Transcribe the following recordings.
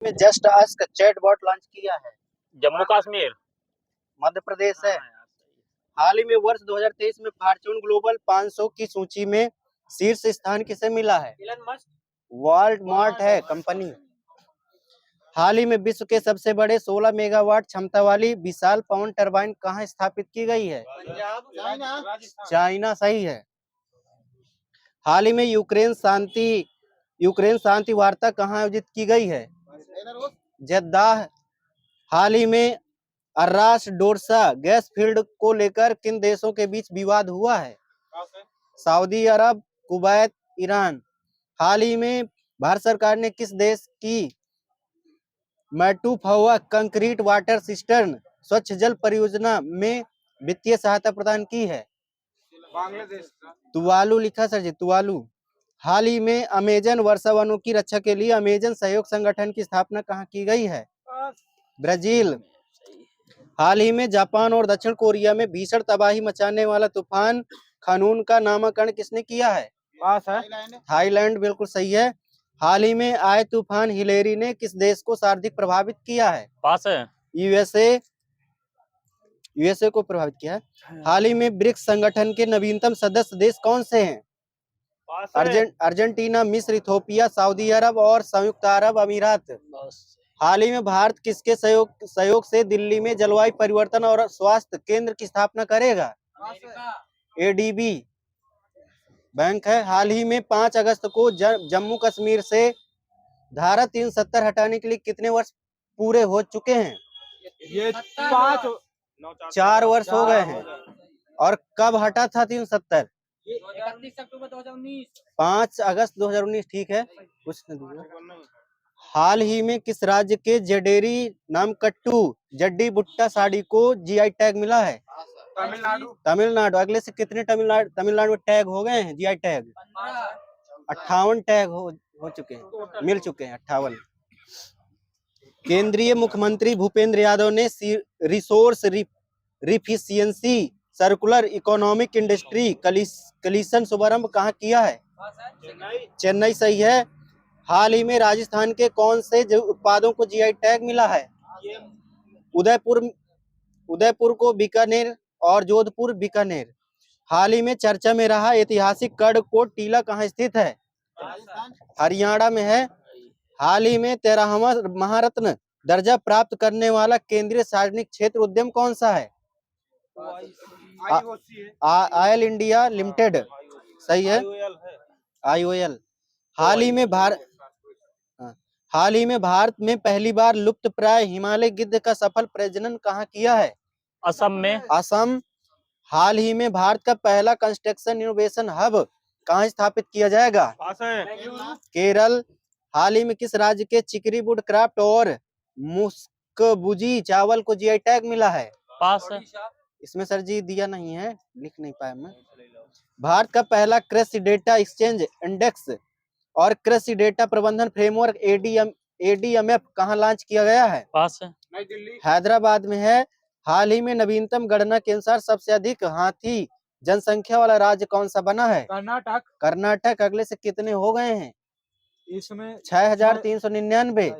में just ask chatbot launch किया है? जम्मू कश्मीर, मध्य प्रदेश है। हाल ही में वर्ष 2023 में फॉर्च्यून ग्लोबल 500 की सूची में शीर्ष स्थान किसे मिला है? वॉलमार्ट है कंपनी। हाल ही में विश्व के सबसे बड़े 16 मेगावाट क्षमता वाली विशाल पवन टरबाइन कहाँ स्थापित की गई है? चाइना सही है। हाल ही में यूक्रेन शांति वार्ता कहाँ आयोजित की गई है? जेद्दाह। हाल ही में अर्रास डोरसा गैस फील्ड को लेकर किन देशों के बीच विवाद हुआ है? सऊदी अरब, कुवैत, ईरान। हाल ही में भारत सरकार ने किस देश की मैटूफवा कंक्रीट वाटर सिस्टर्न स्वच्छ जल परियोजना में वित्तीय सहायता प्रदान की है? बांग्लादेश। तुवालू लिखा सर जी, तुवालू। हाल ही में अमेजन वर्षा वनों की रक्षा के लिए अमेजन सहयोग संगठन की स्थापना कहाँ की गई है? ब्राजील। हाल ही में जापान और दक्षिण कोरिया में भीषण तबाही मचाने वाला तूफान खानून का नामकरण किसने किया है? पास है। थाईलैंड बिल्कुल सही है। हाल ही में आए तूफान हिलेरी ने किस देश को सर्वाधिक प्रभावित किया है? पास है। यूएसए को प्रभावित किया है। हाल ही में ब्रिक्स संगठन के नवीनतम सदस्य देश कौन से हैं? अर्जेंटीना, मिस्र, इथोपिया, सऊदी अरब और संयुक्त अरब अमीरात। हाल ही में भारत किसके सहयोग से दिल्ली में जलवायु परिवर्तन और स्वास्थ्य केंद्र की स्थापना करेगा? एडीबी बैंक है। हाल ही में 5 अगस्त को जम्मू कश्मीर से धारा 370 हटाने के लिए कितने वर्ष पूरे हो चुके हैं? ये 4 वर्ष हो गए हैं। और कब हटा था 370? 31 अक्टूबर 2019। 5 अगस्त 2019 ठीक है। कुछ नहीं। हाल ही में किस राज्य के जडेरी नामकट्टू जड्डी बुट्टा साड़ी को जीआई टैग मिला है? तमिलनाडु। अगले से कितने तमिलनाडु में टैग हो गए हैं जीआई टैग? 58 टैग हो चुके हैं, मिल चुके हैं 58। केंद्रीय मुख्यमंत्री भूपेंद्र यादव ने रिसोर्स रिफिशियंसी सर्कुलर इकोनॉमिक इंडस्ट्री कलीसन शुभारंभ कहाँ किया है? चेन्नई सही है। हाल ही में राजस्थान के कौन से उत्पादों को जीआई टैग मिला है? उदयपुर को बीकानेर और जोधपुर बीकानेर। हाल ही में चर्चा में रहा ऐतिहासिक कड़कोट टीला कहाँ स्थित है? हरियाणा में है। हाल ही में 13वां महारत्न दर्जा प्राप्त करने वाला केंद्रीय सार्वजनिक क्षेत्र उद्यम कौन सा है? ऑयल इंडिया लिमिटेड सही है। IOL। हाल ही में भारत में पहली बार लुप्त प्राय हिमालय गिद्ध का सफल प्रजनन कहाँ किया है? असम में। असम। हाल ही में भारत का पहला कंस्ट्रक्शन इनोवेशन हब कहाँ स्थापित किया जाएगा? केरल। हाल ही में किस राज्य के चिकरी वुड क्राफ्ट और मुस्कबुजी चावल को जीआई टैग मिला है? पास है। इसमें सर जी दिया नहीं है, लिख नहीं पाया मैं। भारत का पहला कृषि डेटा एक्सचेंज इंडेक्स और कृषि डेटा प्रबंधन फ्रेमवर्क ADMF कहाँ लॉन्च किया गया है? पास है। हैदराबाद में है। हाल ही में नवीनतम गणना के अनुसार सबसे अधिक हाथी जनसंख्या वाला राज्य कौन सा बना है? कर्नाटक। अगले से कितने हो गए हैं? इसमें 6399।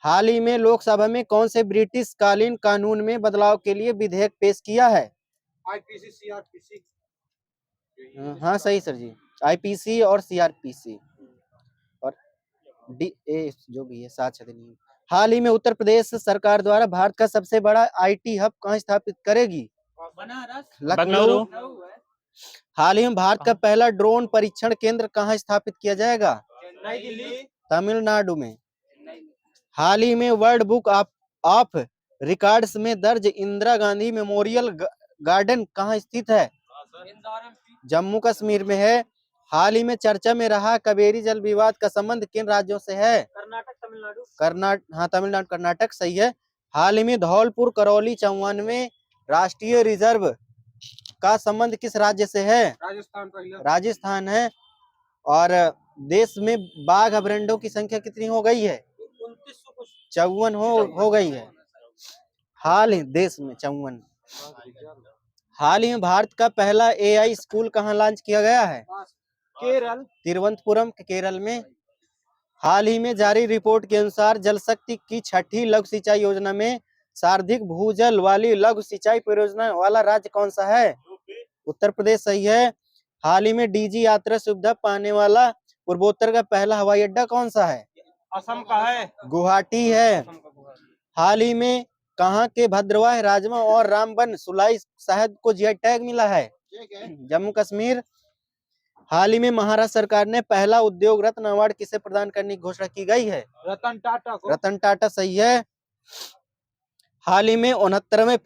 हाल ही में लोकसभा में कौन से ब्रिटिश कालीन कानून में बदलाव के लिए विधेयक पेश किया है? CRPC। हाँ सही सर जी, IPC और CRPC और DA जो भी है साथ अधिनियम। हाल ही में उत्तर प्रदेश सरकार द्वारा भारत का सबसे बड़ा IT हब कहाँ स्थापित करेगी? लखनऊ। हाल ही में भारत का पहला ड्रोन परीक्षण केंद्र कहाँ स्थापित किया जाएगा? तमिलनाडु में। हाल ही में वर्ल्ड बुक ऑफ रिकॉर्ड्स में दर्ज इंदिरा गांधी मेमोरियल गार्डन कहाँ स्थित है? जम्मू कश्मीर में है। हाल ही में चर्चा में रहा कावेरी जल विवाद का संबंध किन राज्यों से है? तमिलनाडु कर्नाटक सही है। हाल ही में धौलपुर करौली 94 राष्ट्रीय रिजर्व का संबंध किस राज्य से है? राजस्थान है। और देश में बाघ अभयारण्यों की संख्या कितनी हो गई है? 54 हो गई है। हाल ही देश में 54। हाल ही में भारत का पहला AI स्कूल कहाँ लॉन्च किया गया है? केरल। तिरुवनंतपुरम केरल में। हाल ही में जारी रिपोर्ट के अनुसार जल शक्ति की छठी लघु सिंचाई योजना में सर्वाधिक भूजल वाली लघु सिंचाई परियोजना वाला राज्य कौन सा है? उत्तर प्रदेश सही है। हाल ही में डीजी यात्रा सुविधा पाने वाला पूर्वोत्तर का पहला हवाई अड्डा कौन सा है? असम का है। गुवाहाटी है। हाल ही में कहाँ के भद्रवाह राजमा और रामबन सुलाई शहद को जीआई टैग मिला है? जम्मू कश्मीर। हाल ही में महाराष्ट्र सरकार ने पहला उद्योग रत्न अवार्ड किसे प्रदान करने की घोषणा की गई है? रतन टाटा को। रतन टाटा सही है। हाल ही में 69वें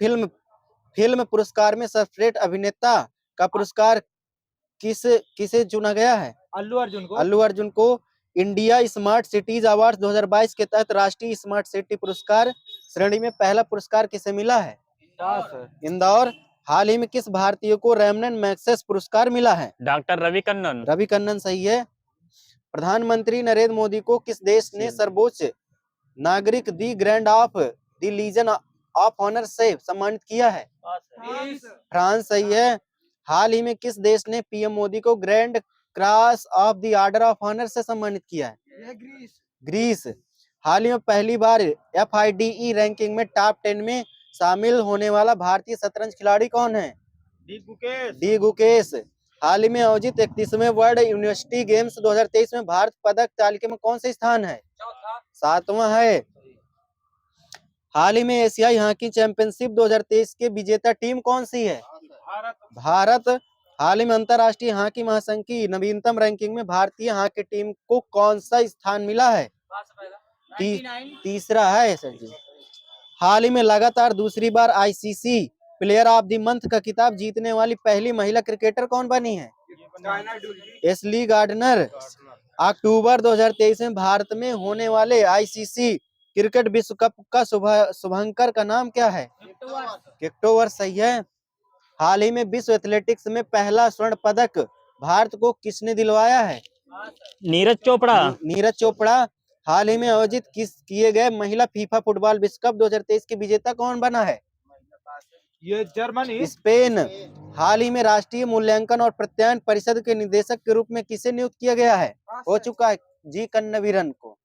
फिल्म पुरस्कार में सर्वश्रेष्ठ अभिनेता का पुरस्कार किसे चुना गया है? अल्लू अर्जुन को। अल्लू अर्जुन को। इंडिया स्मार्ट सिटीज अवार्ड 2022 के तहत राष्ट्रीय स्मार्ट सिटी पुरस्कार श्रेणी में पहला पुरस्कार किसे मिला है? इंदौर। हाल ही में किस भारतीय को रेमन मैग्सेस पुरस्कार मिला है? डॉक्टर रवि कन्नन। रवि कन्नन सही है। प्रधानमंत्री नरेंद्र मोदी को किस देश ने सर्वोच्च नागरिक the grand of the legion of honour से सम्मानित किया है? फ्रांस सही है। हाल ही में किस देश ने पीएम मोदी को grand cross of the order of honour से सम्मानित किया है? ग्रीस। हाल ही में पहली बार FIDE रैंकिंग में टॉप 10 में शामिल होने वाला भारतीय शतरंज खिलाड़ी कौन है? डी गुकेश। हाल ही में आयोजित 31वें वर्ल्ड यूनिवर्सिटी गेम्स 2023 में भारत पदक तालिका में कौन सा स्थान है? 7वां है। हाल ही में एशियाई हॉकी चैंपियनशिप 2023 के विजेता टीम कौन सी है? भारत। हाल ही में अंतरराष्ट्रीय हॉकी महासंघ की नवीनतम रैंकिंग में भारतीय हॉकी टीम को कौन सा स्थान मिला है? तीसरा है सर जी। हाल ही में लगातार दूसरी बार ICC player of the month का खिताब जीतने वाली पहली महिला क्रिकेटर कौन बनी है? Ashley gardener. अक्टूबर 2023 में भारत में होने वाले ICC क्रिकेट विश्व कप का शुभंकर का नाम क्या है? किक्टोवर सही है। हाल ही में विश्व एथलेटिक्स में पहला स्वर्ण पदक भारत को किसने दिलवाया है? नीरज चोपड़ा। नीरज चोपड़ा। हाल ही में आयोजित किए गए महिला फीफा फुटबॉल विश्व कप 2023 के विजेता कौन बना है? ये जर्मनी। स्पेन। हाल ही में राष्ट्रीय मूल्यांकन और प्रत्यायन परिषद के निदेशक के रूप में किसे नियुक्त किया गया है? हो चुका है जी कन्नवीरन को।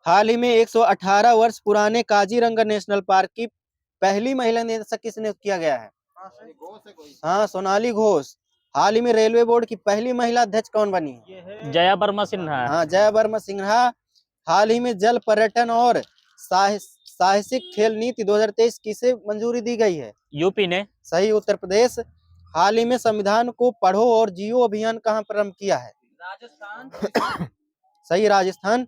हाल ही में 118 वर्ष पुराने काजीरंगा नेशनल पार्क की पहली महिला निदेशक किसे नियुक्त किया गया है? हाँ, सोनाली घोष। हाल ही में रेलवे बोर्ड की पहली महिला अध्यक्ष कौन बनी है? जया वर्मा सिन्हा। हाँ, जया वर्मा सिन्हा। हाल ही में जल पर्यटन और साहसिक खेल नीति 2023 किसे मंजूरी दी गई है? यूपी ने। सही, उत्तर प्रदेश। हाल ही में संविधान को पढ़ो और जियो अभियान कहाँ प्रारंभ किया है? राजस्थान। सही, राजस्थान।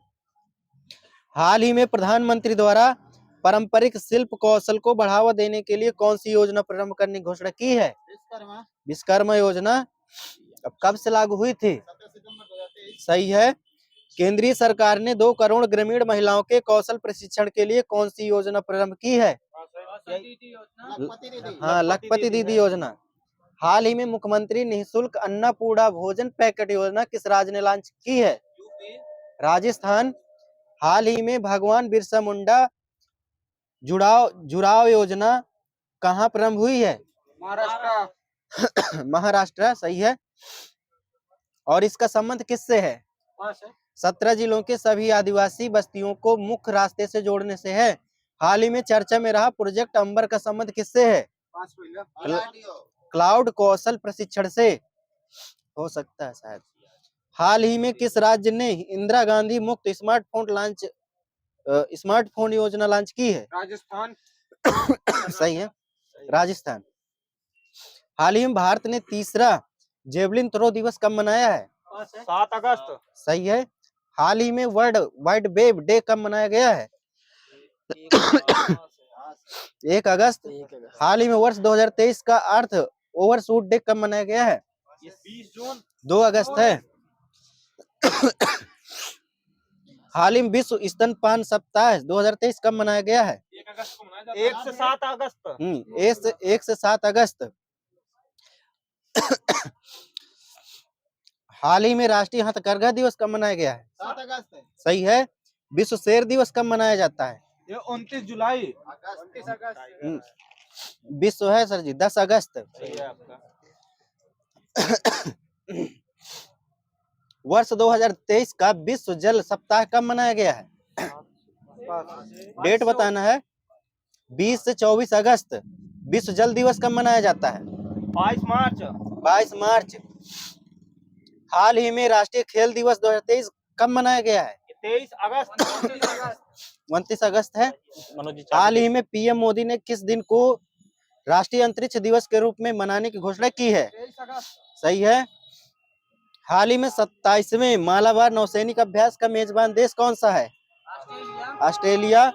हाल ही में प्रधानमंत्री द्वारा पारंपरिक शिल्प कौशल को बढ़ावा देने के लिए कौन सी योजना प्रारंभ करने की घोषणा की है? विश्वकर्मा योजना। अब कब से लागू हुई थी? सही है। केंद्रीय सरकार ने 2 करोड़ ग्रामीण महिलाओं के कौशल प्रशिक्षण के लिए कौन सी योजना प्रारंभ की है? हाँ, लखपति दीदी योजना। हाल ही में मुख्यमंत्री निःशुल्क अन्नपूर्णा भोजन पैकेट योजना किस राज्य ने लॉन्च की है? राजस्थान। हाल ही में भगवान बिरसा मुंडा जुड़ाव योजना कहाँ प्रारंभ हुई है? महाराष्ट्र। महाराष्ट्र सही है। और इसका संबंध किससे है? 17 जिलों के सभी आदिवासी बस्तियों को मुख्य रास्ते से जोड़ने से है। हाल ही में चर्चा में रहा प्रोजेक्ट अंबर का संबंध किससे है? क्लाउड कौशल प्रशिक्षण से हो सकता है शायद। हाल ही में किस राज्य ने इंदिरा गांधी मुक्त स्मार्टफोन योजना लॉन्च की है? राजस्थान। सही है, राजस्थान। हाल ही में भारत ने तीसरा जेवलिन थ्रो दिवस कब मनाया है? 7 अगस्त। सही है। हाल ही में वर्ल्ड वाइड वेब डे कब मनाया गया है? 1 अगस्त। हाल ही में वर्ष 2023 का अर्थ ओवरशूट डे कब मनाया गया है? 20 जून। 2 अगस्त है। हाल ही में विश्व स्तनपान सप्ताह 2023 कब मनाया गया है? 1 अगस्त को मनाया जाता है। 1 से 7 अगस्त। 1 से 7 अगस्त। हाल ही में राष्ट्रीय हथकरघा दिवस कब मनाया गया है? 7 अगस्त। सही है। विश्व शेर दिवस कब मनाया जाता है? ये 29 जुलाई। 29 अगस्त। विश्व है सर जी 10 अगस्त। सही है आपका। वर्ष 2023 का विश्व जल सप्ताह कब मनाया गया है? डेट बताना है। 20 से 24 अगस्त विश्व जल दिवस कब मनाया जाता है? 22 मार्च। 22 मार्च। हाल ही में राष्ट्रीय खेल दिवस 2023 कब मनाया गया है? 23 अगस्त। 29 अगस्त है। मनोज जी हाल ही में पीएम मोदी ने किस दिन को राष्ट्रीय अंतरिक्ष दिवस के रूप में मनाने की घोषणा की है? 23 अगस्त। सही है। हाल ही में 27वें मालाबार नौसैनिक अभ्यास का मेजबान देश कौन सा है? ऑस्ट्रेलिया। ऑस्ट्रेलिया।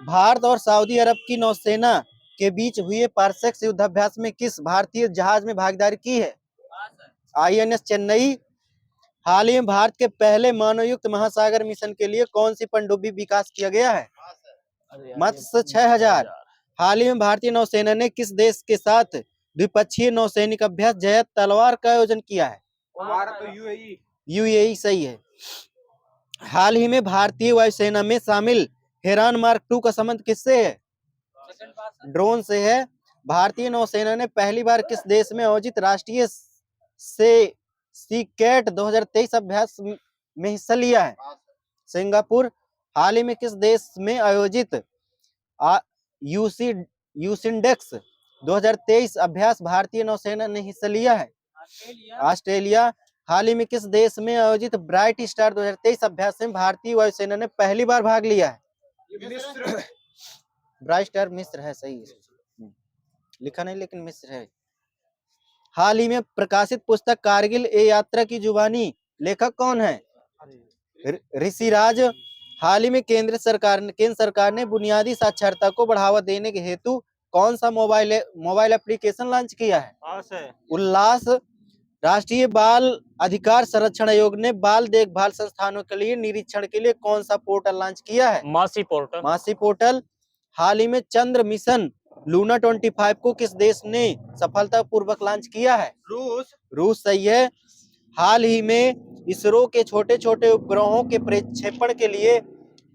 भारत और सऊदी अरब की नौसेना के बीच हुए पारसेक्स युद्धाभ्यास में किस भारतीय जहाज में भागीदारी की है? INS चेन्नई। हाल ही में भारत के पहले मानवयुक्त महासागर मिशन के लिए कौन सी पनडुब्बी विकास किया गया है? मत्स्य 6000। हाल ही में भारतीय नौसेना ने किस देश के साथ द्विपक्षीय नौसैनिक अभ्यास जयत तलवार का आयोजन किया है? भारत तो UAE। UAE सही है। हाल ही में भारतीय वायुसेना में शामिल हेरान मार्क 2 का संबंध किससे है? ड्रोन से है। भारतीय नौसेना ने पहली बार किस देश में आयोजित राष्ट्रीय से सीकैट 2023 अभ्यास में हिस्सा लिया है? सिंगापुर। हाल ही में किस देश में आयोजित यूसिंडेक्स 2023 अभ्यास भारतीय नौसेना ने हिस्सा लिया है? ऑस्ट्रेलिया। हाल ही में किस देश में आयोजित ब्राइट स्टार 2023 अभ्यास में भारतीय वायुसेना ने पहली बार भाग लिया है? ब्राइट स्टार मिस्र है। सही है। लिखा नहीं लेकिन मिस्र है। हाल ही में प्रकाशित पुस्तक कारगिल ए यात्रा की जुबानी लेखक कौन है? ऋषिराज। हाल ही में केंद्र सरकार ने बुनियादी साक्षरता को बढ़ावा देने के हेतु कौन सा मोबाइल एप्लीकेशन लॉन्च किया है? उल्लास। राष्ट्रीय बाल अधिकार संरक्षण आयोग ने बाल देखभाल संस्थानों के लिए निरीक्षण के लिए कौन सा पोर्टल लॉन्च किया है? मासी पोर्टल। मासी पोर्टल। हाल ही में चंद्र मिशन लूना 25 को किस देश ने सफलतापूर्वक लॉन्च किया है? रूस सही है। हाल ही में इसरो के छोटे छोटे उपग्रहों के प्रक्षेपण के लिए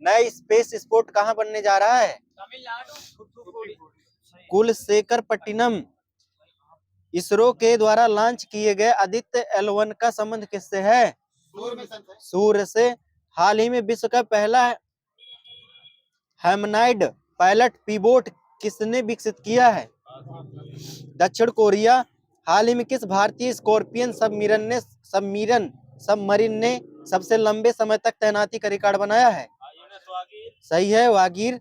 नए स्पेस स्पोर्ट कहां बनने जा रहा है? तमिलनाडु। कुलशेखरपट्टिनम। इसरो के द्वारा लॉन्च किए गए आदित्य L1 का संबंध किससे है? सूर्य से। हाल ही में विश्व का पहला ह्यूमनॉइड पायलट पिबोट किसने विकसित किया है? दक्षिण कोरिया। हाल ही में किस भारतीय स्कॉर्पियन सबमरीन ने सबसे लंबे समय तक तैनाती का रिकॉर्ड बनाया है? सही है, वागीर।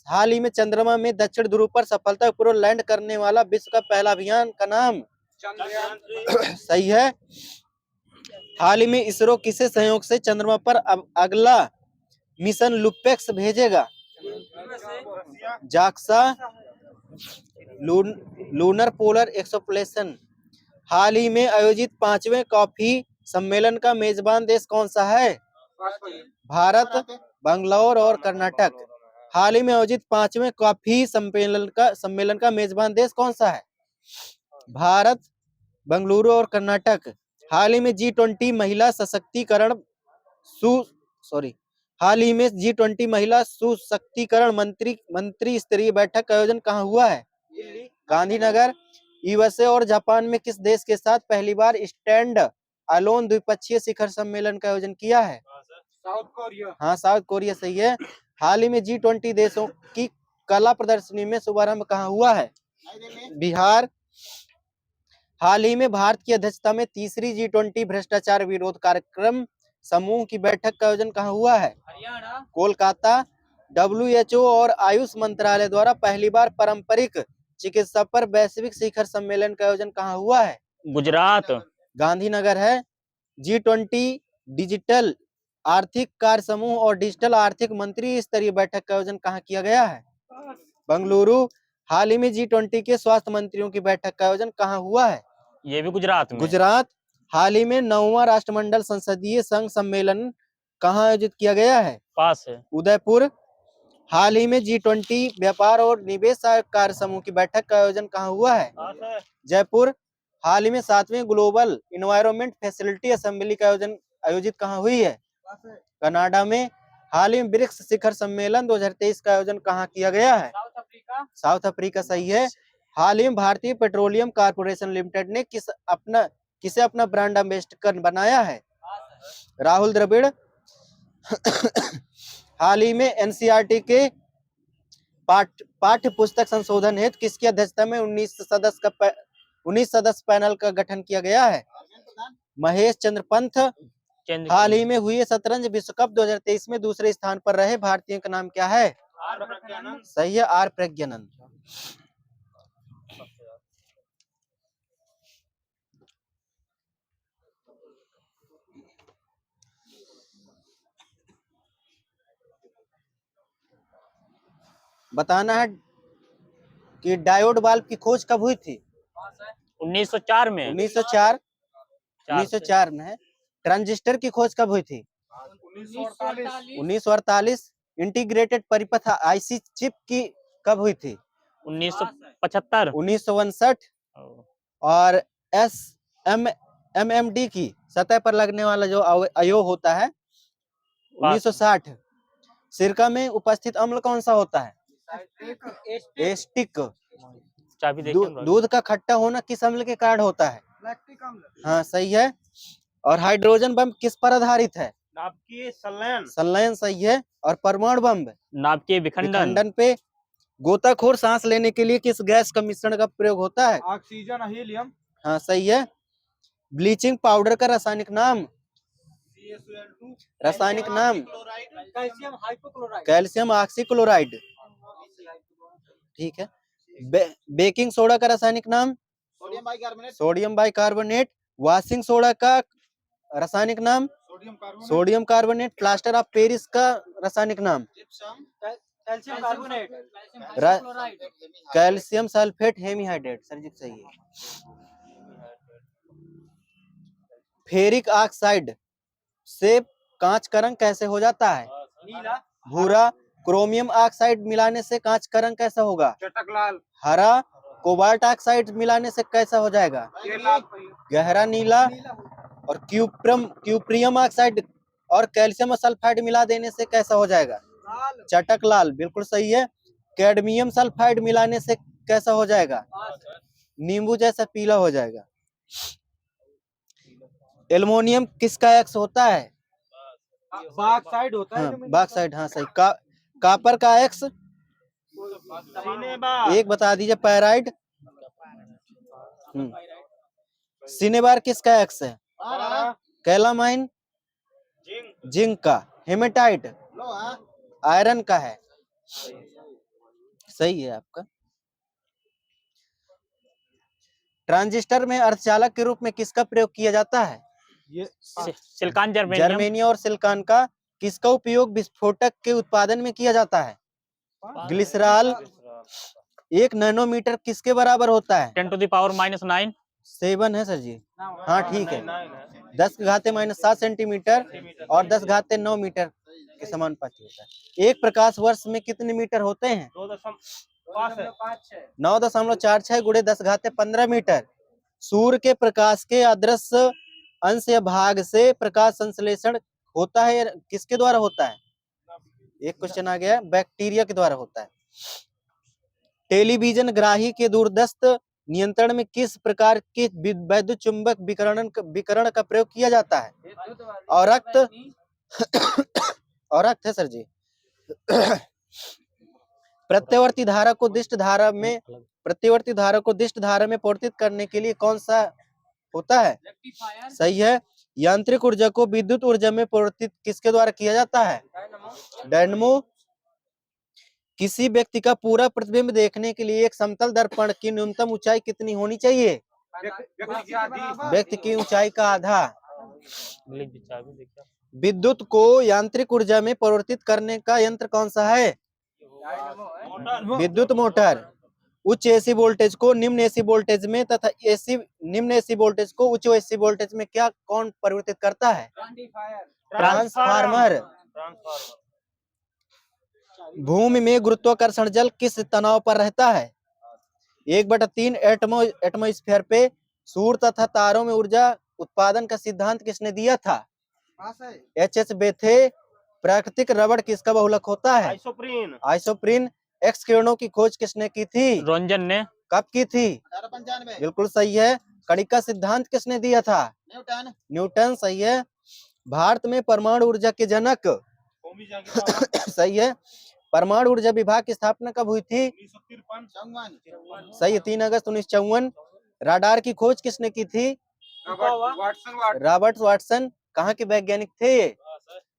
हाल ही में चंद्रमा में दक्षिण ध्रुव पर सफलतापूर्वक लैंड करने वाला विश्व का पहला अभियान का नाम? सही है। हाल ही में इसरो किसे सहयोग से चंद्रमा पर अगला मिशन लुपेक्स भेजेगा? JAXA lunar polar exploration. हाल ही में आयोजित 5वें कॉफी सम्मेलन का मेजबान देश कौन सा है? भारत, बंगलौर और कर्नाटक। हाल ही में आयोजित 5वें कॉफी सम्मेलन का मेजबान देश कौन सा है? भारत, बेंगलुरु और कर्नाटक। हाल ही में G20 महिला सशक्तिकरण हाल ही में G20 महिला सशक्तिकरण मंत्री स्तरीय बैठक का आयोजन कहाँ हुआ है? गांधीनगर। USA और जापान में किस देश के साथ पहली बार स्टैंड अलोन द्विपक्षीय शिखर सम्मेलन का आयोजन किया है? South Korea. हाँ, साउथ कोरिया सही है। हाल ही में G20 देशों की कला प्रदर्शनी में शुभारंभ कहाँ हुआ है? बिहार। हाल ही में भारत की अध्यक्षता में तीसरी G20 भ्रष्टाचार विरोध कार्यक्रम समूह की बैठक का आयोजन कहाँ हुआ है? हरियाणा। कोलकाता। WHO और आयुष मंत्रालय द्वारा पहली बार पारंपरिक चिकित्सा पर वैश्विक शिखर सम्मेलन का आयोजन कहाँ हुआ है? गुजरात। गांधीनगर है। G20 डिजिटल आर्थिक कार्य समूह और डिजिटल आर्थिक मंत्री स्तरीय बैठक का आयोजन कहाँ किया गया है? बेंगलुरु। हाल ही में G20 के स्वास्थ्य मंत्रियों की बैठक का आयोजन कहाँ हुआ है? ये भी गुजरात में। गुजरात। हाल ही में 9वां राष्ट्रमंडल संसदीय संघ सम्मेलन कहाँ आयोजित किया गया है? पास है। उदयपुर। हाल ही में G20 व्यापार और निवेश कार्य समूह की बैठक का आयोजन कहाँ हुआ है? जयपुर। हाल ही में 7वें ग्लोबल इन्वायरमेंट फैसिलिटी असेंबली का आयोजित कहाँ हुई है? कनाडा में। हाल ही में ब्रिक्स शिखर सम्मेलन 2023 का आयोजन कहाँ किया गया है? साउथ अफ्रीका सही है। हाल ही में भारतीय पेट्रोलियम कॉर्पोरेशन लिमिटेड ने किसे अपना ब्रांड एम्बेसडर बनाया है? राहुल द्रविड़। हाल ही में एनसीईआरटी के पाठ्य पुस्तक संशोधन हेतु किसकी अध्यक्षता में 19 सदस्य पैनल का गठन किया गया है? महेश चंद्र पंत। हाल ही में हुए शतरंज विश्व कप 2023 में दूसरे स्थान पर रहे भारतीय का नाम क्या है? सही है, आर प्रज्ञानंद। बताना है कि डायोड वाल्व की खोज कब हुई थी? 1904 में। 1904 में है। ट्रांजिस्टर की खोज कब हुई थी? 1948। इंटीग्रेटेड परिपथ आईसी चिप की कब हुई थी? 1975। 1959। और एमएमडी की सतह पर लगने वाला जो अयो होता है 1960। सिरका में उपस्थित अम्ल कौन सा होता है? एस्टिक। चाबी देखिए। दूध का खट्टा होना किस अम्ल के कारण होता है? लैक्टिक अम्ल। हाँ सही है। और हाइड्रोजन बम किस पर आधारित है? नाभिकीय संलयन। संलयन सही है। और परमाणु बम नाभिकीय विखंडन पे। गोताखोर सांस लेने के लिए किस गैस का मिश्रण का प्रयोग होता है? Oxygen, helium. हाँ सही है। ब्लीचिंग पाउडर का रासायनिक नाम? रासायनिक नाम कैल्शियम हाइपोक्लोराइड। Calcium oxychloride. ठीक है। बेकिंग सोडा का रासायनिक नाम? Sodium bicarbonate. वॉशिंग सोडा का रासायनिक नाम? Sodium carbonate. Plaster of Paris का रासायनिक नाम? Calcium carbonate. Calcium sulphate hemihydrate. Sir ji सही है। फेरिक ऑक्साइड से कांच का रंग कैसे हो जाता है? नीला। भूरा। क्रोमियम ऑक्साइड मिलाने से कांच का रंग कैसा होगा? चटक लाल। हरा। कोबाल्ट ऑक्साइड मिलाने से कैसा हो जाएगा? गहरा नीला। और क्यूप्रियम ऑक्साइड और कैल्शियम सल्फाइड मिला देने से कैसा हो जाएगा? चटक लाल। बिल्कुल सही है। कैडमियम सल्फाइड मिलाने से कैसा हो जाएगा? नींबू जैसा पीला हो जाएगा। एल्युमिनियम किसका एक्स होता है? बॉक्साइड होता है। हाँ बॉक्साइड। हाँ सही। कॉपर का एक्स? सिनेबार। एक बता दीजिए। पैराइड। सिनेबार किसका एक्स है? कैलामाइन। जिंक का। हेमेटाइट आयरन का है। सही है आपका। ट्रांजिस्टर में अर्धचालक के रूप में किसका प्रयोग किया जाता है? Silicon germanium. जर्मेनियम और सिलिकॉन का। किसका उपयोग विस्फोटक के उत्पादन में किया जाता है? ग्लिसरॉल। 1 नैनोमीटर किसके बराबर होता है? 10⁻⁹ 7 है सर जी। हाँ ठीक है। 10⁻⁻7 सेंटीमीटर और 10⁻9 मीटर के समानुपाती होता है। एक प्रकाश वर्ष में कितने मीटर होते हैं? 9.46 गुणे 10⁻15 मीटर। सूर्य के प्रकाश के अदृश्य अंश या भाग से प्रकाश संश्लेषण होता है किसके द्वारा होता है? एक क्वेश्चन आ गया। बैक्टीरिया के द्वारा होता है। टेलीविजन ग्राही के दूरस्थ नियंत्रण में किस प्रकार के वैद्युत चुंबक विकरण का प्रयोग किया जाता है? और रक्त है सर जी। प्रत्यवर्ती धारा को दिष्ट धारा में परिवर्तित करने के लिए कौन सा होता है? सही है। यांत्रिक ऊर्जा को विद्युत ऊर्जा में परिवर्तित किसके द्वारा किया जाता है? डायनमो। किसी व्यक्ति का पूरा प्रतिबिंब देखने के लिए एक समतल दर्पण की न्यूनतम ऊंचाई कितनी होनी चाहिए? व्यक्ति की ऊंचाई का आधा। विद्युत को यांत्रिक ऊर्जा में परिवर्तित करने का यंत्र कौन सा है? विद्युत मोटर। उच्च एसी वोल्टेज को निम्न एसी वोल्टेज में तथा निम्न एसी वोल्टेज को उच्च एसी वोल्टेज में क्या कौन परिवर्तित करता है? ट्रांसफार्मर। भूमि में गुरुत्वाकर्षण जल किस तनाव पर रहता है? 1/3 एटमॉस्फेयर पे। सूर्य तथा तारों में ऊर्जा उत्पादन का सिद्धांत किसने दिया था? H.H. बेथे। प्राकृतिक रबड़ किसका बहुलक होता है? आइसोप्रीन। एक्स किरणों की खोज किसने की थी? रोंजन ने। कब की थी? 1895। बिल्कुल सही है। कणिका सिद्धांत किसने दिया था? न्यूटन। सही है। भारत में परमाणु ऊर्जा के जनक सही है। परमाणु ऊर्जा विभाग की स्थापना कब हुई थी? 1953 सही है, 3 अगस्त 1954। राडार की खोज किसने की थी? Robert Watson. कहाँ के वैज्ञानिक थे ये?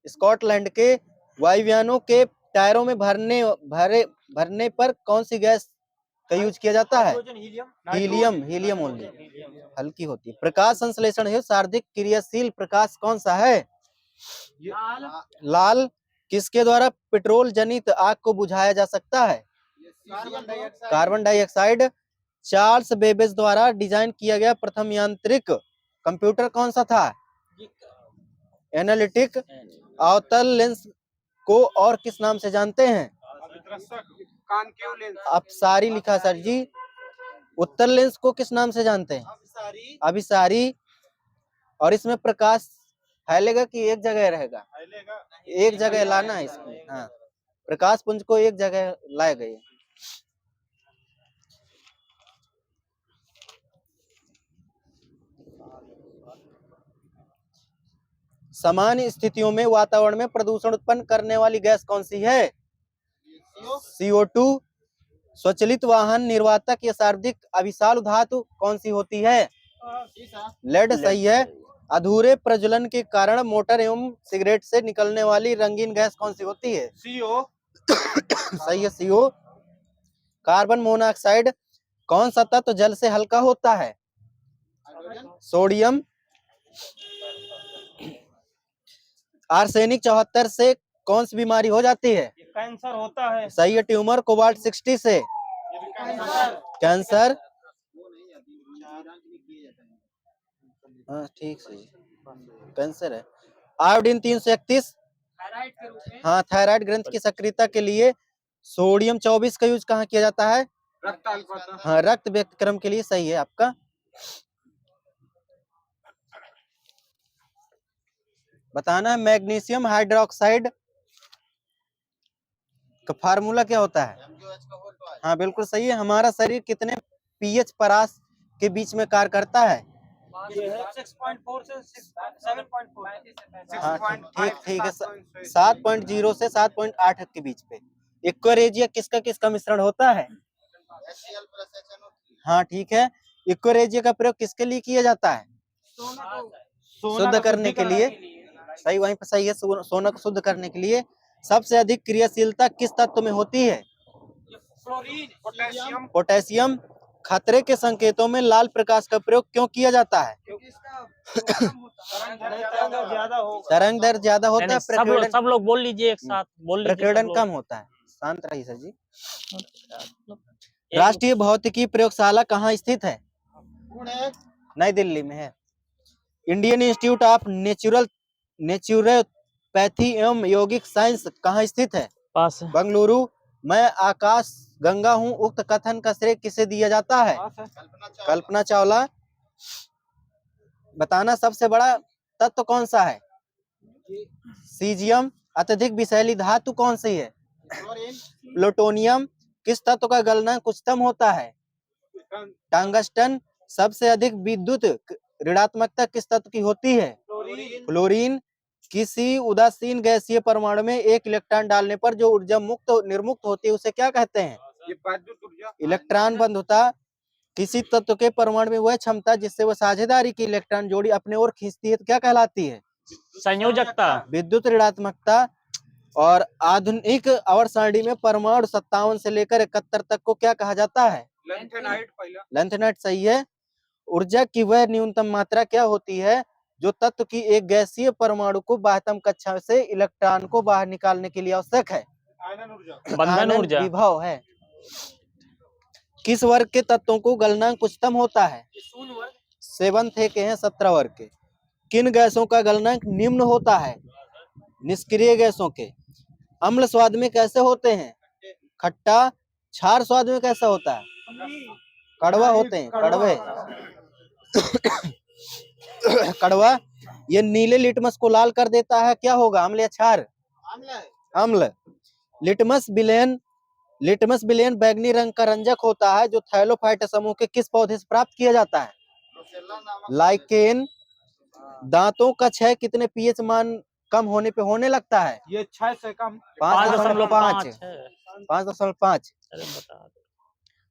स्कॉटलैंड के। वायुयानों के टायरों में भरने पर कौन सी गैस का यूज किया जाता है? हीलियम ओनली, हल्की होती है। प्रकाश संश्लेषण है सर्वाधिक क्रियाशील प्रकाश कौन सा है? लाल। किसके द्वारा पेट्रोल जनित आग को बुझाया जा सकता है? Carbon dioxide. चार्ल्स बेबेज द्वारा डिजाइन किया गया प्रथम यांत्रिक कंप्यूटर कौन सा था? एनालिटिक। अवतल लेंस को और किस नाम से जानते हैं? अपसारी लिखा सर जी। उत्तल लेंस को किस नाम से जानते हैं? अभिसारी। और इसमें प्रकाश फैलेगा कि एक जगह रहेगा? एक जगह लाना है इसमें। हाँ, प्रकाश पुंज को एक जगह लाए गए। सामान्य स्थितियों में वातावरण में प्रदूषण उत्पन्न करने वाली गैस कौन सी है? CO2। स्वचालित वाहन निर्वातक या सर्वाधिक अभिसाल धातु कौन सी होती है? लेड। सही है। अधूरे प्रज्वलन के कारण मोटर एवं सिगरेट से निकलने वाली रंगीन गैस कौन सी होती है? CO। सही है, CO। Carbon monoxide. कौन सा तत्व जल से हल्का होता है? सोडियम। आर्सेनिक 74 से कौन सी बीमारी हो जाती है? कैंसर होता है। सही है, ट्यूमर। कोबाल्ट 60 से कैंसर। हाँ ठीक है, कैंसर है। आयोडीन 331। हाँ, थायराइड ग्रंथि की सक्रियता के लिए। सोडियम 24 का यूज कहाँ किया जाता है? हाँ, रक्त व्यक्तक्रम के लिए। सही है आपका। बताना है मैग्नीशियम हाइड्रोक्साइड का फार्मूला क्या होता है? हाँ बिल्कुल सही है। हमारा शरीर कितने pH परास के बीच में कार्य करता है? 6.4 से 7.4। हाँ ठीक है, 7.0 से 7.8 के बीच पे। इक्वेरेजिया किसका मिश्रण होता है? हाँ ठीक है। इक्वेरेजिया का प्रयोग किसके लिए किया जाता है? शुद्ध करने के लिए। सही, वहीं पर सही है, सोना को शुद्ध करने के लिए। सबसे अधिक क्रियाशीलता किस तत्व में होती है? पोटेशियम। खतरे के संकेतों में लाल प्रकाश का प्रयोग क्यों किया जाता है? तरंग दैर्ध्य ज्यादा होता है, सब लोग बोल लीजिए एक साथ, बोल लीजिए। प्रकीर्णन कम होता है। शांत रहिए सर जी। राष्ट्रीय भौतिकी प्रयोगशाला कहाँ स्थित है? नई दिल्ली में है। इंडियन इंस्टीट्यूट ऑफ नेचुरोपैथी एवं यौगिक साइंस कहाँ स्थित है? पास है। बंगलुरु। मैं आकाश गंगा हूँ, उक्त कथन का श्रेय किसे दिया जाता है? कल्पना चावला। बताना सबसे बड़ा तत्व कौन सा है? सीजियम। अत्यधिक विषैली धातु कौन सी है? प्लूटोनियम। किस तत्व का गलनांक उच्चतम होता है? टंगस्टन। सबसे अधिक विद्युत ऋणात्मकता किस तत्व की होती है? क्लोरीन। किसी उदासीन गैसीय परमाणु में एक इलेक्ट्रॉन डालने पर जो ऊर्जा निर्मुक्त होती है उसे क्या कहते हैं? इलेक्ट्रॉन बंधुता। किसी तत्व के परमाणु में वह क्षमता जिससे वह साझेदारी की इलेक्ट्रॉन जोड़ी अपने ओर खींचती है तो क्या कहलाती है? संयोजकता। विद्युत ऋणात्मकता। और आधुनिक आवर्त सारणी में परमाणु 57 से लेकर 71 तक को क्या कहा जाता है? लेंथेनाइट। सही है। ऊर्जा की वह न्यूनतम मात्रा क्या होती है जो तत्व की एक गैसीय परमाणु को बाह्यतम कक्षा से इलेक्ट्रॉन को बाहर निकालने के लिए आवश्यक है? बंधन ऊर्जा। विभव है। किस वर्ग के तत्वों को गलनांक उच्चतम होता है? 7th के हैं 17 वर्ग के। किन गैसों का गलनांक निम्न होता है? निष्क्रिय गैसों के। अम्ल स्वाद में कैसे होते हैं? खट्टा। क्षार स्वाद में कैसा होता है? कड़वा होते हैं, कड़वे। कड़वा। ये नीले लिटमस को लाल कर देता है, क्या होगा? अम्ल या क्षार? अम्ल। लिटमस विलेन बैगनी रंग का रंजक होता है जो थैलोफाइटा समूह के किस पौधे से प्राप्त किया जाता है? लाइकेन। दांतों का क्षय कितने पीएच मान कम होने पे होने लगता है? ये 6 से कम 5.5 5.5 है। 5.5। अरे बता दो।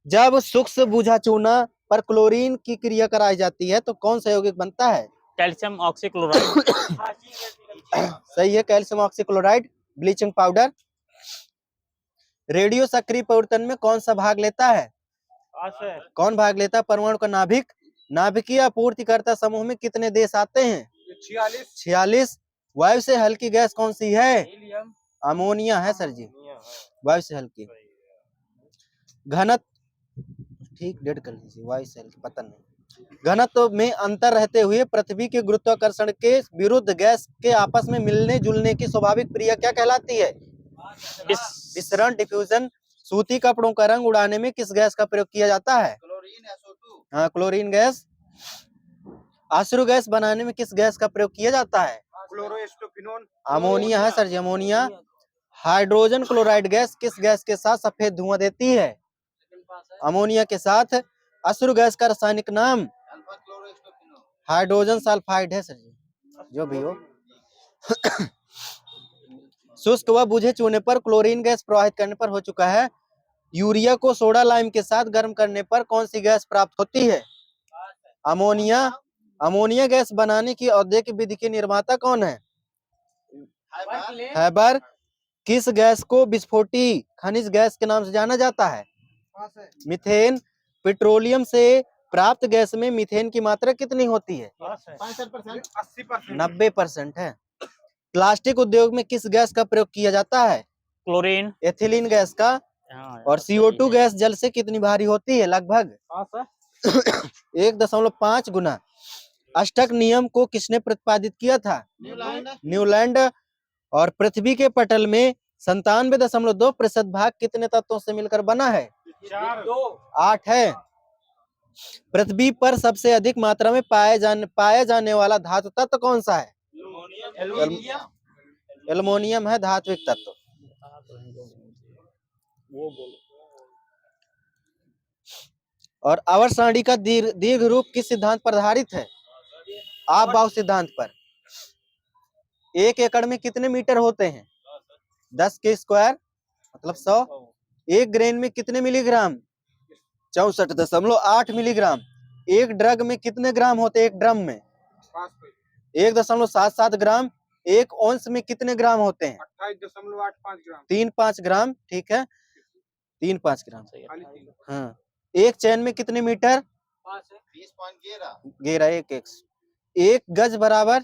जब सूक्ष्म बूझा चूना पर क्लोरीन की क्रिया कराई जाती है तो कौन सा यौगिक बनता है? Calcium oxychloride. सही है, calcium oxychloride, bleaching powder. Radio सक्रिय परिवर्तन में कौन सा भाग लेता है? कौन भाग लेता है? परमाणु का नाभिक। नाभिकीय आपूर्तिकर्ता समूह में कितने देश आते हैं? 46। वायु से हल्की गैस कौन सी है? अमोनिया है सर जी, वायु से हल्की। घनत्व, ठीक डेड कर लीजिए, वायु से हल्की पता नहीं। घनत्व में अंतर रहते हुए पृथ्वी के गुरुत्वाकर्षण के विरुद्ध गैस के आपस में मिलने जुलने की स्वाभाविक क्रिया क्या कहलाती है? विसरण, डिफ्यूजन। सूती कपड़ों का रंग उड़ाने में किस गैस का प्रयोग किया जाता है? हाँ, क्लोरीन गैस। अश्रु गैस बनाने में किस गैस का प्रयोग किया जाता है? क्लोरोएस्टोफिनोन। अमोनिया है सर जी, अमोनिया। हाइड्रोजन क्लोराइड गैस किस गैस के साथ सफेद धुआं देती है? अमोनिया के साथ। अश्रु गैस का रासायनिक नाम? हाइड्रोजन सल्फाइड है सर जी, जो भी हो। शुष्क व बुझे चूने पर क्लोरीन गैस प्रवाहित करने पर हो चुका है। यूरिया को सोडा लाइम के साथ गर्म करने पर कौन सी गैस प्राप्त होती है? अमोनिया। अमोनिया गैस बनाने की औद्योगिक विधि के निर्माता कौन है? हैबर। किस गैस को विस्फोटी खनिज गैस के नाम से जाना जाता है? मीथेन। पेट्रोलियम से प्राप्त गैस में मीथेन की मात्रा कितनी होती है? 80%। 90% है। प्लास्टिक उद्योग में किस गैस का प्रयोग किया जाता है? क्लोरीन। एथिलीन गैस का। हाँ, और CO2 गैस जल से कितनी भारी होती है? लगभग 1.5 गुना। अष्टक नियम को किसने प्रतिपादित किया था? न्यूलैंड। और पृथ्वी के पटल में 97.2% भाग कितने तत्वों से मिलकर बना है? 8 है। पृथ्वी पर सबसे अधिक मात्रा में पाया जाने वाला धातु तत्व कौन सा है? एल्युमिनियम है धात्विक तत्व। वो बोलो। और आवर्त सारणी का दीर्घ रूप किस सिद्धांत पर आधारित है? आपबाउ सिद्धांत पर। 1 एकड़ में कितने मीटर होते हैं? 10 के स्क्वायर मतलब 100। 1 ग्रेन में कितने मिलीग्राम? 64.8 मिलीग्राम। एक ड्रग में कितने ग्राम होते हैं? एक ड्रम में 1.77 ग्राम। एक औंस में कितने ग्राम होते हैं? 28.85 ग्राम। 3-5 ग्राम, ठीक है, 3-5 ग्राम। हाँ। एक चैन में कितने मीटर? 20.11 एक गज बराबर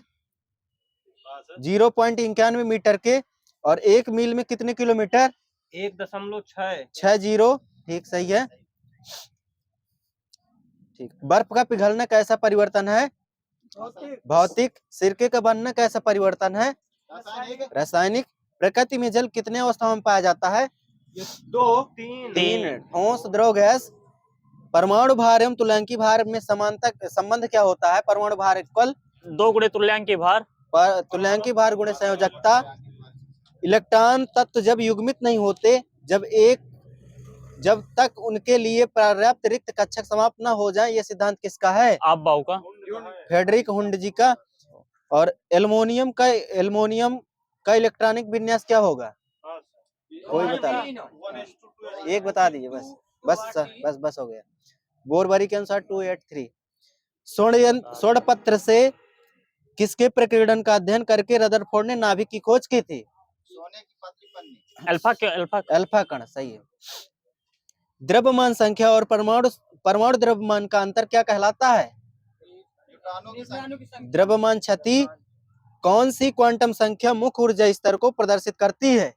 0.91 मीटर के। और 1 मील में कितने किलोमीटर? 1.6। ठीक, सही है। ठीक। बर्फ का पिघलना कैसा परिवर्तन है? भौतिक। सिरके का बनना कैसा परिवर्तन है? रासायनिक। प्रकृति में जल कितने अवस्थाओं में पाया जाता है? 2-3। ठोस, द्रव, गैस। परमाणु भार एवं तुल्यांकी भार में समानता संबंध क्या होता है? परमाणु भार इक्वल 2 गुणे तुल्यांकी भार। तुल्यांकी भार गुणे संयोजकता। इलेक्ट्रॉन तत्व जब युग्मित नहीं होते, जब तक उनके लिए पर्याप्त रिक्त कक्षक समाप्त न हो जाए, यह सिद्धांत किसका है? आपबाउ का। फ्रेडरिक हुंड जी का। और एल्युमिनियम का इलेक्ट्रॉनिक विन्यास क्या होगा? कोई बता दो। एक बता दीजिए बस हो गया। बोरबरी के अनुसार 283। स्वर्ण पत्र से किसके प्रकीर्णन का अध्ययन करके रदरफोर्ड ने नाभिक की खोज की थी? अल्फा कण, सही है। द्रव्यमान संख्या और परमाणु द्रव्यमान का अंतर क्या कहलाता है? द्रव्यमान क्षति। कौन सी क्वांटम संख्या मुख्य ऊर्जा स्तर को प्रदर्शित करती है?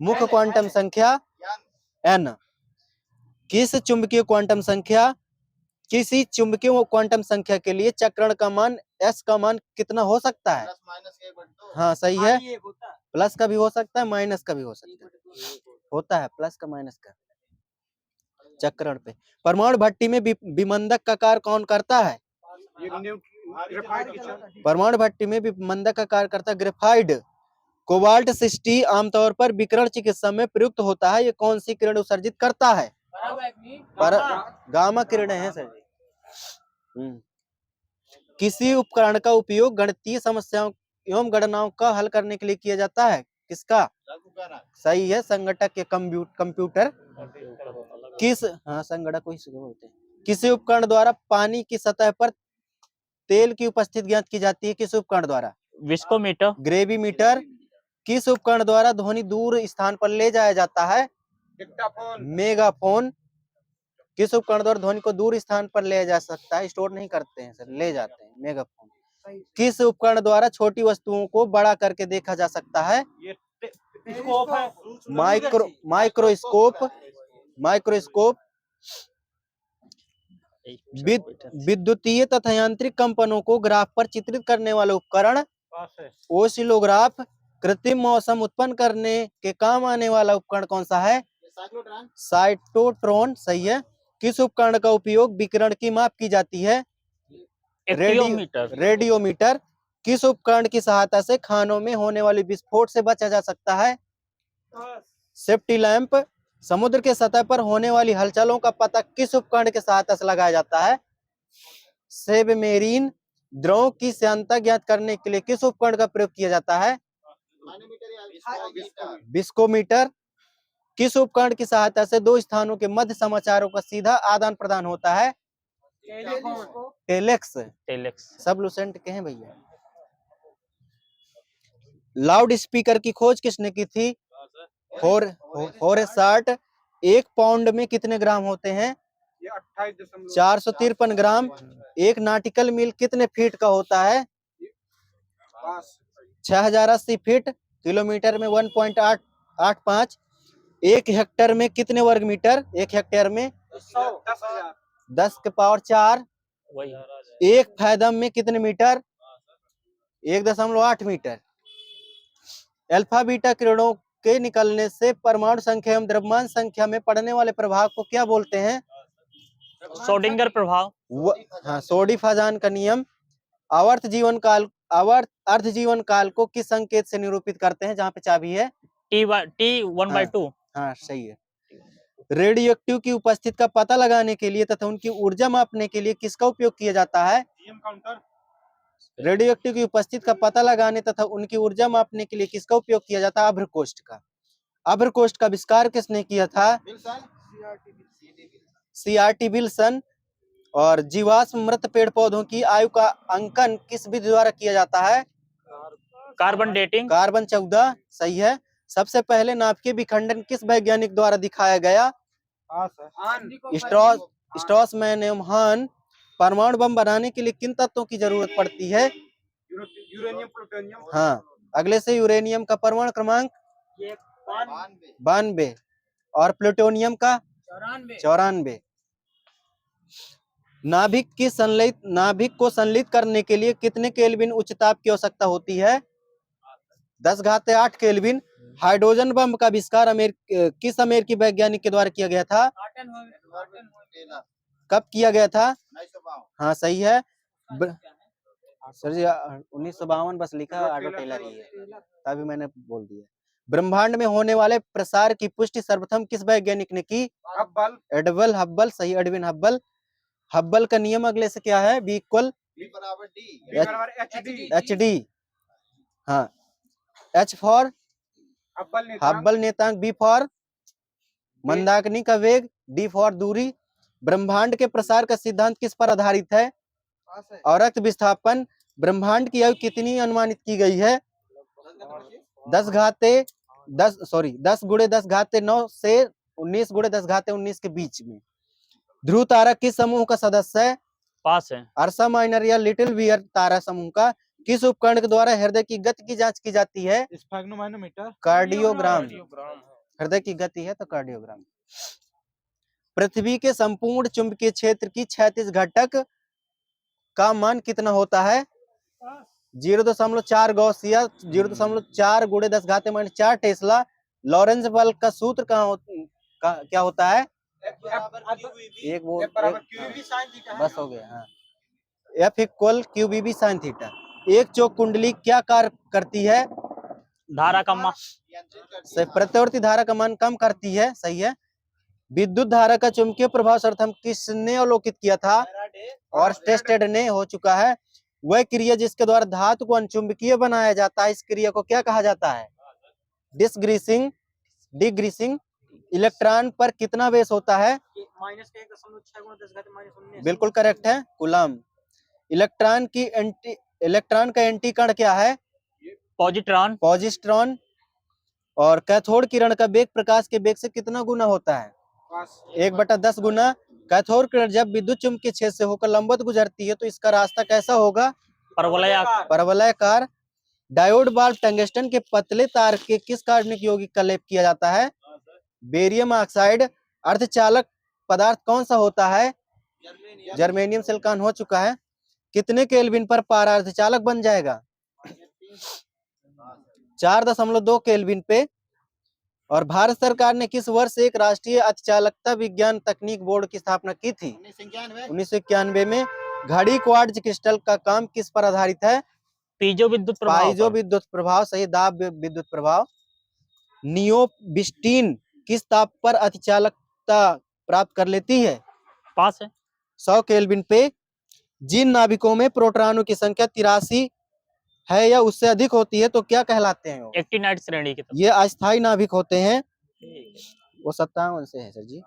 मुख्य क्वांटम संख्या n। किसी चुंबकीय क्वांटम संख्या के लिए चक्रण का मान s का मान कितना हो सकता है? हाँ, सही है। प्लस का भी हो सकता है, माइनस का भी हो सकता है। होता है प्लस का माइनस का चक्रण पे। परमाणु भट्टी में विमंदक का कार्य कौन करता है? परमाणु भट्टी में विमंदक का कार्य करता है ग्रेफाइट। कोबाल्ट 60 आमतौर पर विकिरण चिकित्सा में प्रयुक्त होता है। ये कौन सी किरण उत्सर्जित करता है? गामा किरणें हैं सर जी। किसी उपकरण का उपयोग गणितीय समस्याओं एवं गणनाओं का हल करने के लिए किया जाता है, किसका? सही है, संगणक या कंप्यूटर। हाँ संगणक को ही बोलते हैं। किसी उपकरण द्वारा पानी की सतह पर तेल की उपस्थिति ज्ञात की जाती है, किस उपकरण द्वारा? विस्कोमीटर। ग्रेविमीटर। किस उपकरण द्वारा ध्वनि दूर स्थान पर ले जाया जाता है? मेगाफोन। किस उपकरण द्वारा ध्वनि को दूर स्थान पर ले जा सकता है, स्टोर नहीं करते हैं सर, ले जाते हैं, मेगाफोन। किस उपकरण द्वारा छोटी वस्तुओं को बड़ा करके देखा जा सकता है? माइक्रोस्कोप। माइक्रोस्कोप। विद्युतीय तथा यांत्रिक कंपनों को ग्राफ पर चित्रित करने वाला उपकरण? ओसिलोग्राफ। कृत्रिम मौसम उत्पन्न करने के काम आने वाला उपकरण कौन सा है? साइटोट्रॉन। सही है। किस उपकरण का उपयोग विकिरण की माप की जाती है? रेडियोमीटर। किस उपकरण की सहायता से खानों में होने वाले विस्फोट से बचा जा सकता है? Safety lamp. समुद्र के सतह पर होने वाली हलचलों का पता किस उपकरण के सहायता से लगाया जाता है? सबमेरीन। द्रव की श्यानता ज्ञात करने के लिए किस उपकरण का प्रयोग किया जाता है? विस्कोमीटर। किस उपकरण की सहायता से दो स्थानों के मध्य समाचारों का सीधा आदान प्रदान होता है? टेलेक्स। सब लुसेंट के हैं भैया। लाउड स्पीकर की खोज किसने की थी? हॉरेसार्ट। 1 पाउंड में कितने ग्राम होते हैं? 453 ग्राम। एक नाटिकल मील कितने फीट का होता है? 6080 फीट। किलोमीटर में 1.885। 1 हेक्टेयर में कितने वर्ग मीटर? 1 हेक्टेयर में 10 के पावर 4। 1 फैदम में कितने मीटर? 1.8 मीटर। अल्फा बीटा किरणों के निकलने से परमाणु संख्या एवं द्रव्यमान संख्या में पड़ने वाले प्रभाव को क्या बोलते हैं? श्रोडिंगर प्रभाव। हाँ, सोडी-फाजान का नियम। आवर्त अर्ध जीवन काल को किस संकेत से निरूपित करते हैं, जहाँ पे चाबी है? T 1/2। हाँ सही है। रेडियो एक्टिव की उपस्थिति का पता लगाने के लिए तथा उनकी ऊर्जा मापने के लिए किसका उपयोग किया जाता है? रेडियो एक्टिव की उपस्थिति का पता लगाने तथा उनकी ऊर्जा मापने के लिए किसका उपयोग किया जाता है? अभ्रकोष्ठ का। अभ्रकोष्ठ का आविष्कार किसने किया था? CRT Wilson. और जीवाश्म मृत पेड़ पौधों की आयु का अंकन किस विधि द्वारा किया जाता है? Carbon dating. कार्बन 14। सही है। सबसे पहले नाभिकीय विखंडन किस वैज्ञानिक द्वारा दिखाया गया? स्ट्रॉसमैन एवं हान। परमाणु बम बनाने के लिए किन तत्वों की जरूरत पड़ती है? Uranium, plutonium. हाँ, अगले से यूरेनियम का परमाणु क्रमांक 92 और प्लूटोनियम का 94। नाभिक को संलित करने के लिए कितने केल्विन उच्च ताप की आवश्यकता होती है? 10⁸ केल्विन। हाइड्रोजन बम का आविष्कार किस अमेरिकी वैज्ञानिक के द्वारा किया गया था? कब किया गया था? हाँ सही है। सर जी 1952 बस लिखा, ऑटो टेलर ही है, तभी मैंने बोल दिया। ब्रह्मांड में होने वाले प्रसार की पुष्टि सर्वप्रथम किस वैज्ञानिक ने की? Edwin Hubble. सही, एडविन हब्बल। हब्बल का नियम अगले से क्या है? B = HD। हाँ, H फॉर हब्बल नेतांक, B फॉर मंदाकिनी का वेग, D फॉर दूरी। ब्रह्मांड के प्रसार का सिद्धांत किस पर आधारित है? औरक्त विस्थापन। ब्रह्मांड की आयु कितनी अनुमानित की गई है? 10 × 10⁻10⁹ से 19 × 10⁻19 के बीच में। ध्रुव तारा किस समूह का सदस्य है? पास है। अर्सा माइनर या लिटिल बियर तारा समूह का। किस उपकरण के द्वारा हृदय की गति की जांच की जाती है? कार्डियोग्राम। हृदय की गति है तो कार्डियोग्राम। पृथ्वी के संपूर्ण चुंबकीय क्षेत्र की क्षैतिज घटक का मान कितना होता है? 0.4 गॉसिया, 0.4 × 10⁻⁴ टेस्ला। लॉरेंज बल का सूत्र क्या होता है? बस हो गया। हाँ, F = QBB sin थीटा। एक चौक कुंडली क्या कार्य करती है? धारा का मान, प्रत्यावर्ती धारा का मान कम करती है। सही है। विद्युत धारा का चुंबकीय प्रभाव सर्वप्रथम किसने अवलोकित किया था? और टेस्टेड ने हो चुका है। वह क्रिया जिसके द्वारा धातु को अनचुंबकीय बनाया जाता है, इस क्रिया को क्या कहा जाता है? डिसग्रीसिंग। डिग्रीसिंग। इलेक्ट्रॉन पर कितना बेस होता है? माइनस के 1.6 गुणा 10 घात माइनस 19। बिल्कुल करेक्ट है, कूलम। इलेक्ट्रॉन का एंटी कण क्या है? पॉजिट्रॉन। पॉजिट्रॉन। और कैथोड किरण का वेग प्रकाश के वेग से कितना गुना होता है? 1/10 गुना। कैथोड किरण जब विद्युत चुम्बकीय क्षेत्र से होकर लंबवत गुजरती है तो इसका रास्ता कैसा होगा? परवलयाकार। परवलयाकार। डायोड बाल्ब टंगस्टन के पतले तार के किस कार्बनिक यौगिक का लेप किया जाता है? Barium oxide. अर्धचालक पदार्थ कौन सा होता है? जर्मेनियम सिलिकॉन हो चुका है। कितने केल्विन पर पारा अर्धचालक बन जाएगा? 4.2 केल्विन पे। और भारत सरकार ने किस वर्ष एक राष्ट्रीय अतिचालकता विज्ञान तकनीक बोर्ड की स्थापना की थी? 1991 में। घड़ी क्वार्ट्ज क्रिस्टल का काम किस पर आधारित है? पीजो विद्युत प्रभाव पाइजो पर। विद्युत प्रभाव, सही, दाब विद्युत प्रभाव। नियोबिस्टीन किस ताप पर अतिचालकता प्राप्त कर लेती है? पास है। 100 केल्विन पे। जिन नाभिकों में प्रोटॉनों की संख्या 83 है या उससे अधिक होती है तो क्या कहलाते हैं? एक्टिनाइड श्रेणी की तरफ। ये अस्थायी नाभिक होते हैं। वो 57 से है सर जी।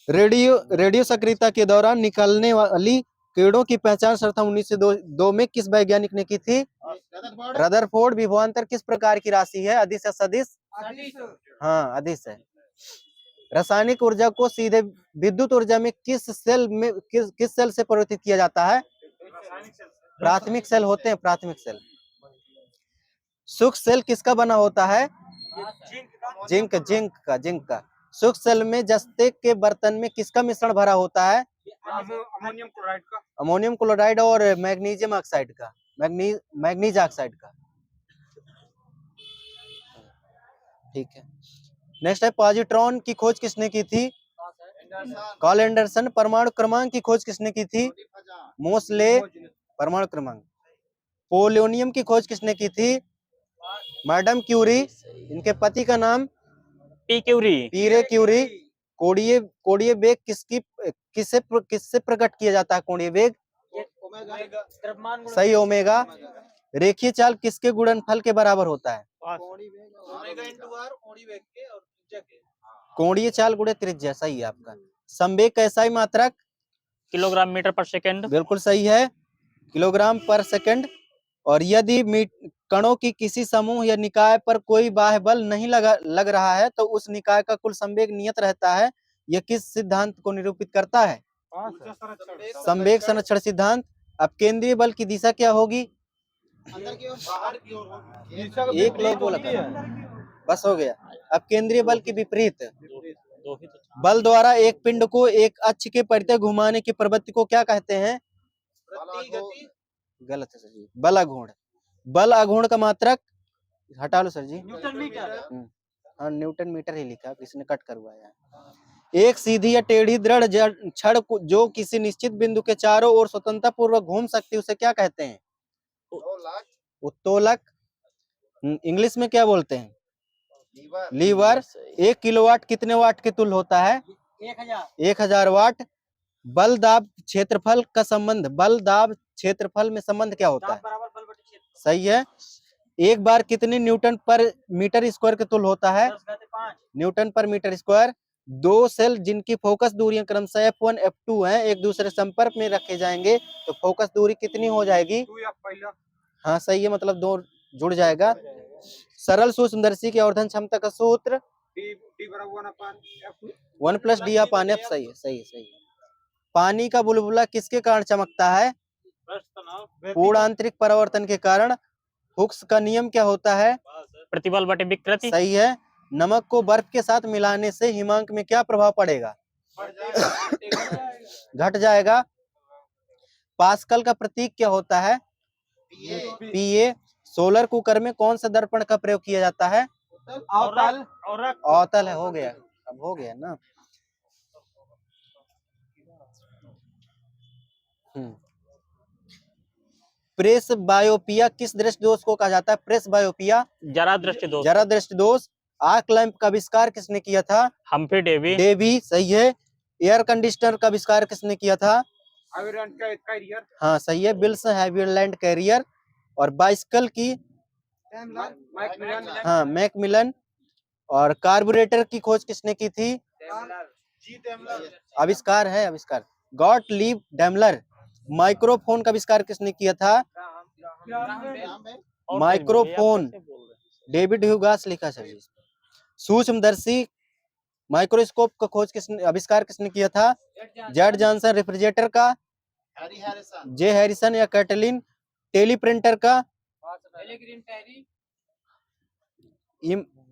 रेडियो सक्रियता के दौरान निकलने वाली किरणों की पहचान सर्वप्रथम 1902 में किस वैज्ञानिक ने की थी? रदरफोर्ड। विभवांतर किस प्रकार की राशि है? अदिश या सदिश? हाँ, अदिश है। रासायनिक ऊर्जा को सीधे विद्युत ऊर्जा में किस सेल से परिवर्तित किया जाता है? प्राथमिक सेल होते हैं, प्राथमिक सेल। सूक्ष्म सेल किसका बना होता है? जिंक का। सूक्ष्म सेल में जस्ते के बर्तन में किसका मिश्रण भरा होता है? अमोनियम क्लोराइड का। अमोनियम क्लोराइड और मैग्नीशियम ऑक्साइड का, मैग्नीज ऑक्साइड का। ठीक है। नेक्स्ट है, पॉजिट्रॉन की खोज किसने की थी? Carl Anderson. परमाणु क्रमांक की खोज किसने की थी? मोसले। परमाणु क्रमांक। पोलोनियम की खोज किसने की थी? Madam Curie. इनके पति का नाम? P Curie. Pierre Curie. कोणीय वेग किससे प्रकट किया जाता है? कोणीय वेग सही, ओमेगा। रेखीय चाल किसके गुणनफल के बराबर होता है? कोणीय चाल गुणे त्रिज्या, सही है आपका। संवेग का एसआई मात्रक? किलोग्राम मीटर पर सेकंड। बिल्कुल सही है, किलोग्राम पर सेकंड। और यदि कणों की किसी समूह या निकाय पर कोई बाह्य बल नहीं लग रहा है तो उस निकाय का कुल संवेग नियत रहता है। यह किस सिद्धांत को निरूपित करता है? संवेग संरक्षण सिद्धांत। अब केंद्रीय बल की दिशा क्या होगी? अंदर की ओर, बाहर की ओर होगी। एक लोग बोला था, बस हो गया। अब केंद्रीय बल की विपरीत। बल द्वारा एक पिंड को एक अक्ष के परितः घुमाने की प्रवृत्ति को क्या कहते हैं? गलत है सर जी, बल आघूर्ण। बल आघूर्ण का मात्रक हटा लो सर जी। Newton metre. हाँ, न्यूटन मीटर ही लिखा, किसने कट करवाया? एक सीधी या टेढ़ी दृढ़ छड़ जो किसी निश्चित बिंदु के चारों ओर स्वतंत्रता पूर्वक घूम सकती है उसे क्या कहते हैं? उत्तोलक। इंग्लिश में क्या बोलते हैं? लीवर। 1 किलोवाट कितने वाट के तुल्य होता है? 1000 वाट। बल दाब क्षेत्रफल का संबंध, बल दाब क्षेत्रफल में संबंध क्या होता है? सही है। एक बार कितने न्यूटन पर मीटर स्क्वायर के तुल्य होता है? 10⁵ न्यूटन पर मीटर स्क्वायर। दो सेल जिनकी फोकस दूरियां क्रमशः F1 F2 हैं एक दूसरे संपर्क में रखे जाएंगे तो फोकस दूरी कितनी हो जाएगी? हाँ सही है, मतलब दो जुड़ जाएगा। सरल सूक्ष्मदर्शी की आवर्धन क्षमता का सूत्र 1+D/F। सही है, सही है, सही है। पानी का बुलबुला किसके कारण चमकता है? पूर्ण आंतरिक परावर्तन के कारण। हुक्स का नियम क्या होता है? प्रतिबल बटे विकृति। सही है। नमक को बर्फ के साथ मिलाने से हिमांक में क्या प्रभाव पड़ेगा? घट जाएगा। पास्कल का प्रतीक क्या होता है? पीए। सोलर कुकर में कौन सा दर्पण का प्रयोग किया जाता है? अवतल है, हो गया, अब हो गया ना। प्रेस बायोपिया किस दृष्टि दोष को कहा जाता है? प्रेस बायोपिया जरा दृष्टि दोष। जरा दृष्टि दोष। आर्क लैंप का आविष्कार किसने किया था? Humphry Davy. डेवी, सही है। एयर कंडीशनर का आविष्कार किसने किया था? कैरियर हाँ सही है, बिल्स हैविलैंड कैरियर। और बाइसिकल की, हाँ मैकमिलन। और कार्बोरेटर की खोज किसने की थी? आविष्कार है, आविष्कार गॉटलीब डैमलर। माइक्रोफोन का आविष्कार किसने किया था? और माइक्रोफोन डेविड ह्यूगास लिखा सर जी। सूक्ष्मदर्शी माइक्रोस्कोप का खोज किसने, आविष्कार किसने किया था? Z Johnson. रेफ्रिजरेटर का? जे हैरिसन या कैटलिन। टेलीप्रिंटर का?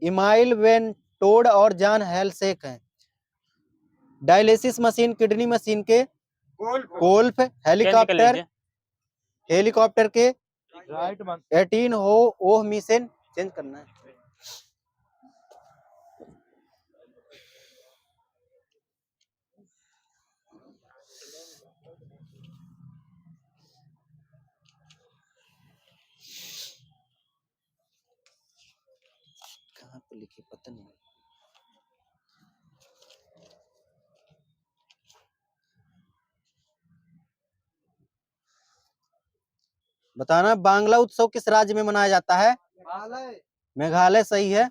इमाइल वेंटोड और जॉन हेल्सेक हैं। डायलिसिस मशीन, किडनी मशीन के? कोल्फ। हेलीकॉप्टर, हेलीकॉप्टर के? 18 हो ओह मिशन, चेंज करना है। कहाँ पे लिखे पता नहीं। बताना, बांग्ला उत्सव किस राज्य में मनाया जाता है? मेघालय सही है।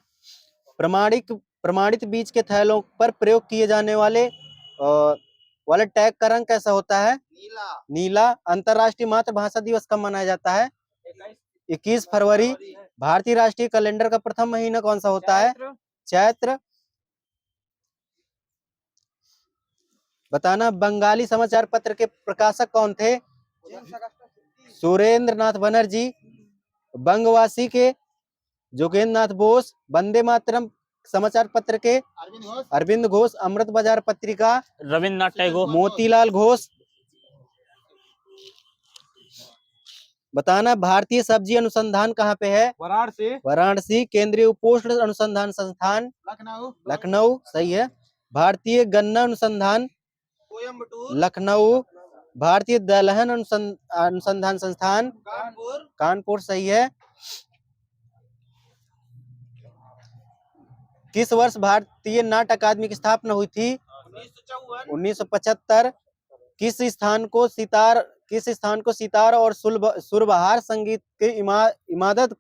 प्रमाणित बीज के थैलों पर प्रयोग किए जाने वाले वाले टैग का रंग कैसा होता है? नीला। अंतरराष्ट्रीय मातृभाषा दिवस कब मनाया जाता है? 21 फरवरी। भारतीय राष्ट्रीय कैलेंडर का प्रथम महीना कौन सा होता है? चैत्र। बताना, बंगाली समाचार पत्र के प्रकाशक कौन थे? सुरेंद्र नाथ बनर्जी। बंगवासी के? जोगेंद्र नाथ बोस। वंदे मातरम समाचार पत्र के? अरविंद घोष। अमृत बाजार पत्रिका? रविन्द्रनाथ टैगोर। मोतीलाल घोष। बताना, भारतीय सब्जी अनुसंधान कहाँ पे है? वाराणसी। वाराणसी। केंद्रीय उपोष्ण अनुसंधान संस्थान? लखनऊ सही है। भारतीय गन्ना अनुसंधान? लखनऊ। भारतीय दलहन अनुसंधान संस्थान? कानपुर सही है। किस वर्ष भारतीय नाट्य अकादमी की स्थापना हुई थी? 1975। किस स्थान को सितार और सुरबहार संगीत के इमादत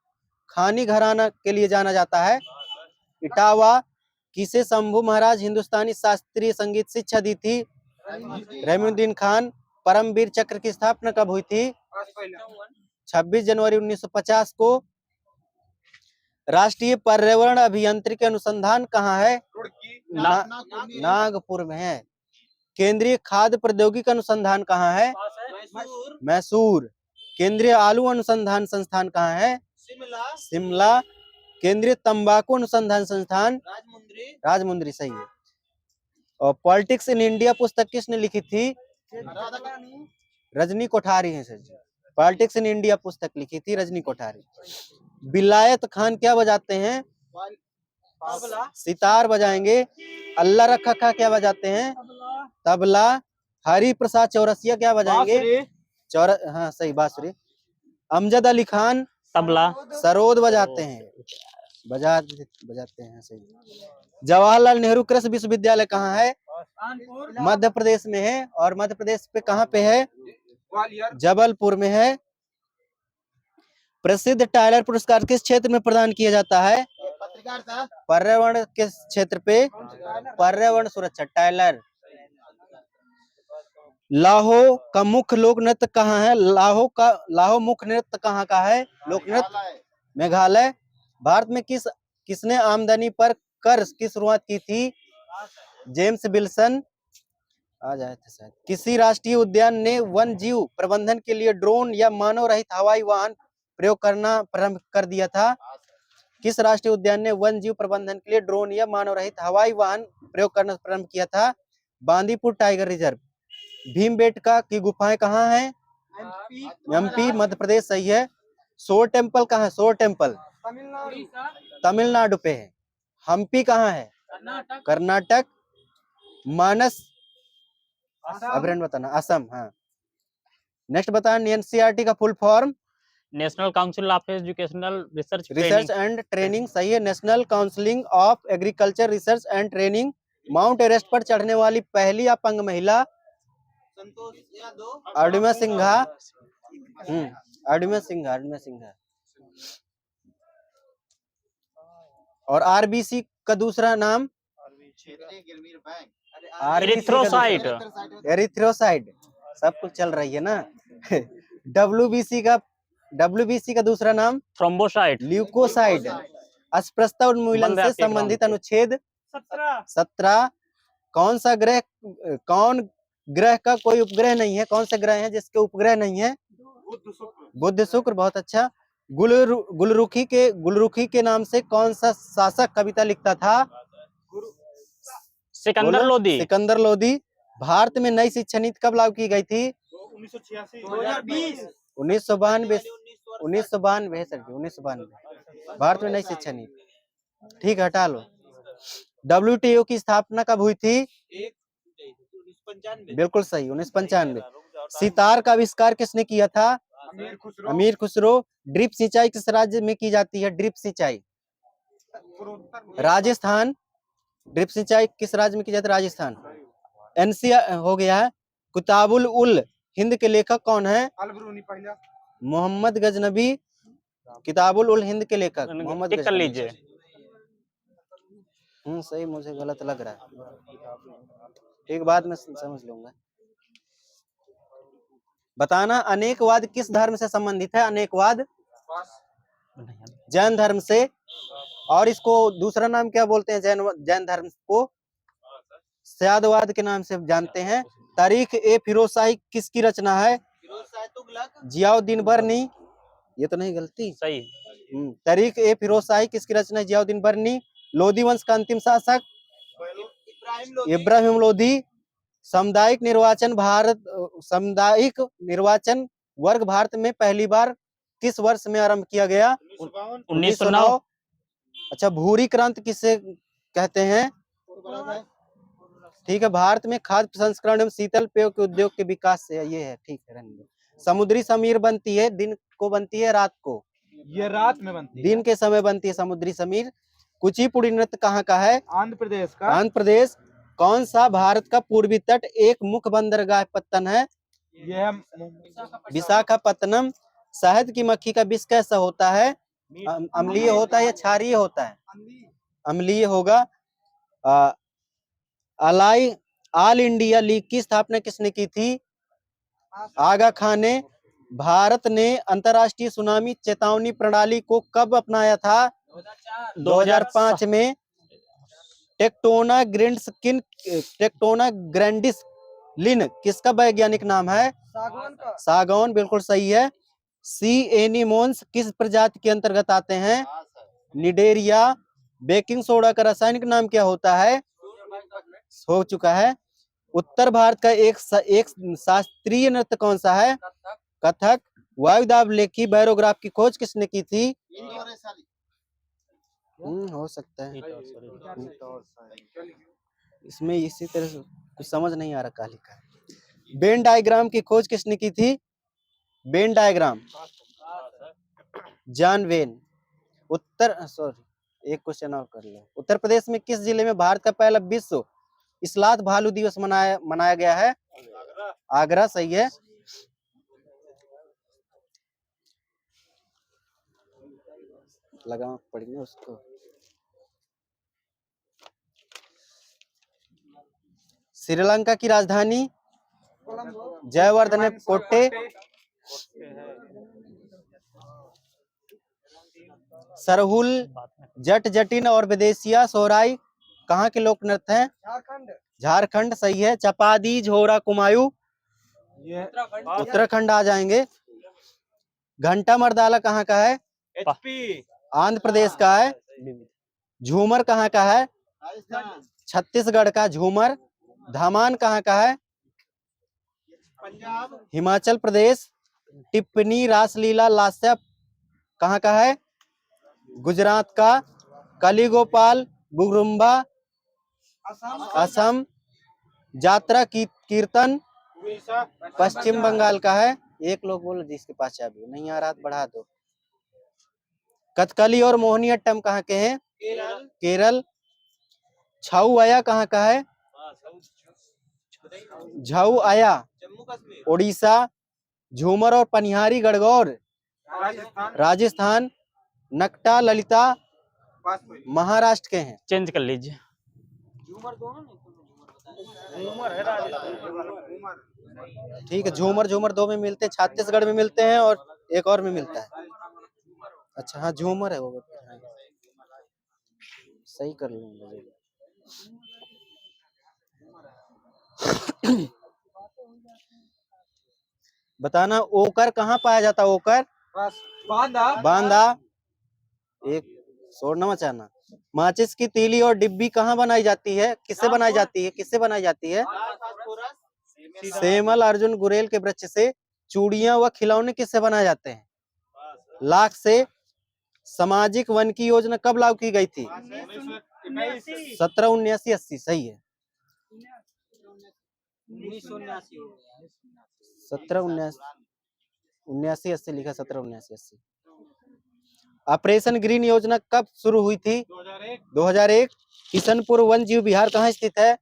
खानी घराना के लिए जाना जाता है? इटावा। किसे शंभू महाराज हिंदुस्तानी शास्त्रीय संगीत शिक्षा दी थी? रहमुद्दीन खान। परमवीर चक्र की स्थापना कब हुई थी? 26 जनवरी 1950 को। राष्ट्रीय पर्यावरण अभियांत्रिकी अनुसंधान कहाँ है? नागपुर में है। केंद्रीय खाद्य प्रौद्योगिकी अनुसंधान कहाँ है? मैसूर। केंद्रीय आलू अनुसंधान संस्थान कहाँ है? शिमला। केंद्रीय तंबाकू अनुसंधान संस्थान? राजमुंद्री सही है। और पॉलिटिक्स इन इंडिया पुस्तक किसने लिखी थी? रजनी कोठारी है sir ji. Politics in India पुस्तक लिखी थी रजनी कोठारी। विलायत खान क्या बजाते हैं? सितार बजाएंगे। अल्लाह रखा खा क्या बजाते हैं? तबला। हरि प्रसाद चौरसिया क्या बजाएंगे? हाँ सही, बांसुरी। अमजद अली खान? तबला। सरोद बजाते हैं, बजाते हैं सही। जवाहरलाल नेहरू कृषि विश्वविद्यालय कहाँ है? मध्य प्रदेश में है। और मध्य प्रदेश पे कहाँ पे है? जबलपुर में है। प्रसिद्ध टाइलर पुरस्कार किस क्षेत्र में प्रदान किया जाता है? पर्यावरण के क्षेत्र पे? पर्यावरण सुरक्षा, टाइलर। लाहो का मुख्य लोक नृत्य कहाँ है? लाहो मुख्य नृत्य कहाँ का है? लोक नृत्य मेघालय। भारत में किसने आमदनी पर कर की शुरुआत की थी? James Wilson. आ जाए थे शायद। किसी राष्ट्रीय उद्यान ने वन जीव प्रबंधन के लिए ड्रोन या मानव रहित हवाई वाहन प्रयोग करना प्रारंभ कर दिया था? किस राष्ट्रीय उद्यान ने वन जीव प्रबंधन के लिए ड्रोन या मानव रहित हवाई वाहन प्रयोग करना प्रारंभ किया था? Bandipur tiger reserve. भीमबेटका की गुफाएं कहाँ हैं? एमपी मध्य प्रदेश सही है। सोर टेम्पल कहाँ है? सोर टेम्पल तमिलनाडु पे है। हम्पी कहाँ है? कर्नाटक। मानस अभ्यारण्य बताना, असम। हाँ नेक्स्ट बताना, एनसीईआरटी का full form? National council of educational research and training सही है। National counselling of agriculture research and training. Mount Everest पर चढ़ने वाली पहली अपंग महिला? अडुमा सिंघा। अडुमा सिंघा। और आरबीसी का दूसरा नाम एरिथ्रोसाइट। एरिथ्रोसाइड। सब कुछ चल रही है ना। डब्ल्यूबीसी का दूसरा नाम थ्रोम्बोसाइट। ल्यूकोसाइड। अस्पृश्यता उन्मूलन से संबंधित अनुच्छेद 17। कौन ग्रह का कोई उपग्रह नहीं है? कौन से ग्रह है जिसके उपग्रह नहीं है? बुध शुक्र। बहुत अच्छा। गुलरुखी के नाम से कौन सा शासक कविता लिखता था? सिकंदर बोलो। लोदी। सिकंदर लोदी। भारत में नई शिक्षा नीति कब लागू की गई थी? 1986 2020 1992। 1992 है सर जी, 1992 भारत में नई शिक्षा नीति। ठीक है, हटा लो। WTO की स्थापना कब हुई थी? 1995 बिल्कुल सही, 1995। सितार का आविष्कार किसने किया था? अमीर खुसरो। ड्रिप सिंचाई किस राज्य में की जाती है? ड्रिप सिंचाई राजस्थान। ड्रिप सिंचाई किस राज्य में की जाती है? राजस्थान। एनसीआर हो गया है। किताबुल उल हिंद के लेखक कौन है? मोहम्मद गजनबी। किताबुल उल हिंद के लेखक मोहम्मद टिक कर गजनबी। लीजिए। सही, मुझे गलत लग रहा है। एक बात मैं समझ लूंगा। बताना अनेकवाद किस धर्म से संबंधित है? अनेकवाद जैन धर्म से। और इसको दूसरा नाम क्या बोलते हैं? जैन धर्म को सयादवाद के नाम से जानते हैं। तारीख ए फिरोजशाही किसकी रचना है? जियाउद्दीन बरनी। ये तो नहीं गलती? सही। तारीख ए फिरोजशाही किसकी रचना है? जियाउद्दीन बरनी। लोधी वंश का अंतिम शासक इब्राहिम लोधी। सामुदायिक निर्वाचन वर्ग भारत में पहली बार किस वर्ष में आरंभ किया गया? 1909। अच्छा, भूरी क्रांति किसे कहते हैं? ठीक है, भारत में खाद्य प्रसंस्करण एवं शीतल पेय के उद्योग के विकास से ये है। ठीक है, समुद्री समीर बनती है दिन को बनती है रात को? ये रात में बनती है। दिन के समय बनती है समुद्री समीर। कुचिपुड़ी नृत्य कहाँ का है? आंध्र प्रदेश का। आंध्र प्रदेश। कौन सा भारत का पूर्वी तट एक मुख्य बंदरगाह पत्तन है? यह विशाखापत्तनम। शहद की मक्खी का विष कैसा होता है? अम्लीय होता है या क्षारीय होता है? अम्लीय होगा। ऑल इंडिया लीग की स्थापना किसने की थी? आगा खान ने। भारत ने अंतरराष्ट्रीय सुनामी चेतावनी प्रणाली को कब अपनाया था? 2005 में। टेक्टोना ग्रैंडिस लिन किसका वैज्ञानिक नाम है? सागौन। बिल्कुल सही है। सी एनीमोन्स किस प्रजाति के अंतर्गत आते हैं? निडेरिया। बेकिंग सोडा का रासायनिक नाम क्या होता है? हो चुका है। उत्तर भारत का एक शास्त्रीय नृत्य कौन सा है? कथक। वायुदाब लेखी बैरोग्राफ की खोज किसने की थी? हो सकता है। इसमें इसी तरह से कुछ समझ नहीं आ रहा क्या लिखा है। वेन डायग्राम की खोज किसने की थी? Venn diagram John when. एक क्वेश्चन और कर लो। उत्तर प्रदेश में किस जिले में भारत का पहला विश्व इस्लात भालू दिवस मनाया गया है? आगरा। सही है। लगाना पड़ेगा उसको। श्रीलंका की राजधानी? जयवर्धने कोट्टे। सरहुल, जट जटिन और विदेशिया सोहराई कहाँ के लोक नृत्य हैं? झारखंड। सही है। चपादी, झोरा, कुमायूं उत्तराखंड आ जाएंगे। घंटा मर्दाला कहाँ का है? आंध्र प्रदेश का है। झूमर कहाँ का है? छत्तीसगढ़ का झूमर। धामान कहाँ का है? हिमाचल प्रदेश। टिप्पणी रासलीला लास्य कहाँ का है? गुजरात का। कलिगोपाल बुगरुम्बा असम। जात्रा की कीर्तन पश्चिम बंगाल का है। एक लोग बोलो जिसके पास चाबी नहीं आ रहा बढ़ा दो। कथकली और मोहिनीअट्टम कहाँ के हैं? केरल। छाऊ आया कहाँ का है? झाऊ आया उड़ीसा, झूमर और पनिहारी गणगौर राजस्थान, नकटा ललिता महाराष्ट्र के हैं। चेंज कर लीजिए। झूमर दोनों नहीं, घूमर है राजस्थान। ठीक है, झूमर झूमर दो में मिलते हैं, छत्तीसगढ़ में मिलते हैं और एक और में मिलता है। अच्छा हाँ झूमर है वो, सही कर लूंगा। बताना ओकर कहाँ पाया जाता है? ओकर बांदा बांदा। एक छोड़ना मचाना। माचिस की तीली और डिब्बी कहाँ बनाई जाती है? किससे बनाई जाती है? किससे बनाई जाती है? सेमल अर्जुन गुरेल के वृक्ष से। चूड़ियां व खिलौने किससे बनाए जाते हैं? लाख से। सामाजिक वन की योजना कब लागू की गई थी? 1779-80। सही है। 1779-80 लिखा, 1779-80। ऑपरेशन ग्रीन योजना कब शुरू हुई थी? 2001। किशनपुर वन जीव विहार कहाँ स्थित है?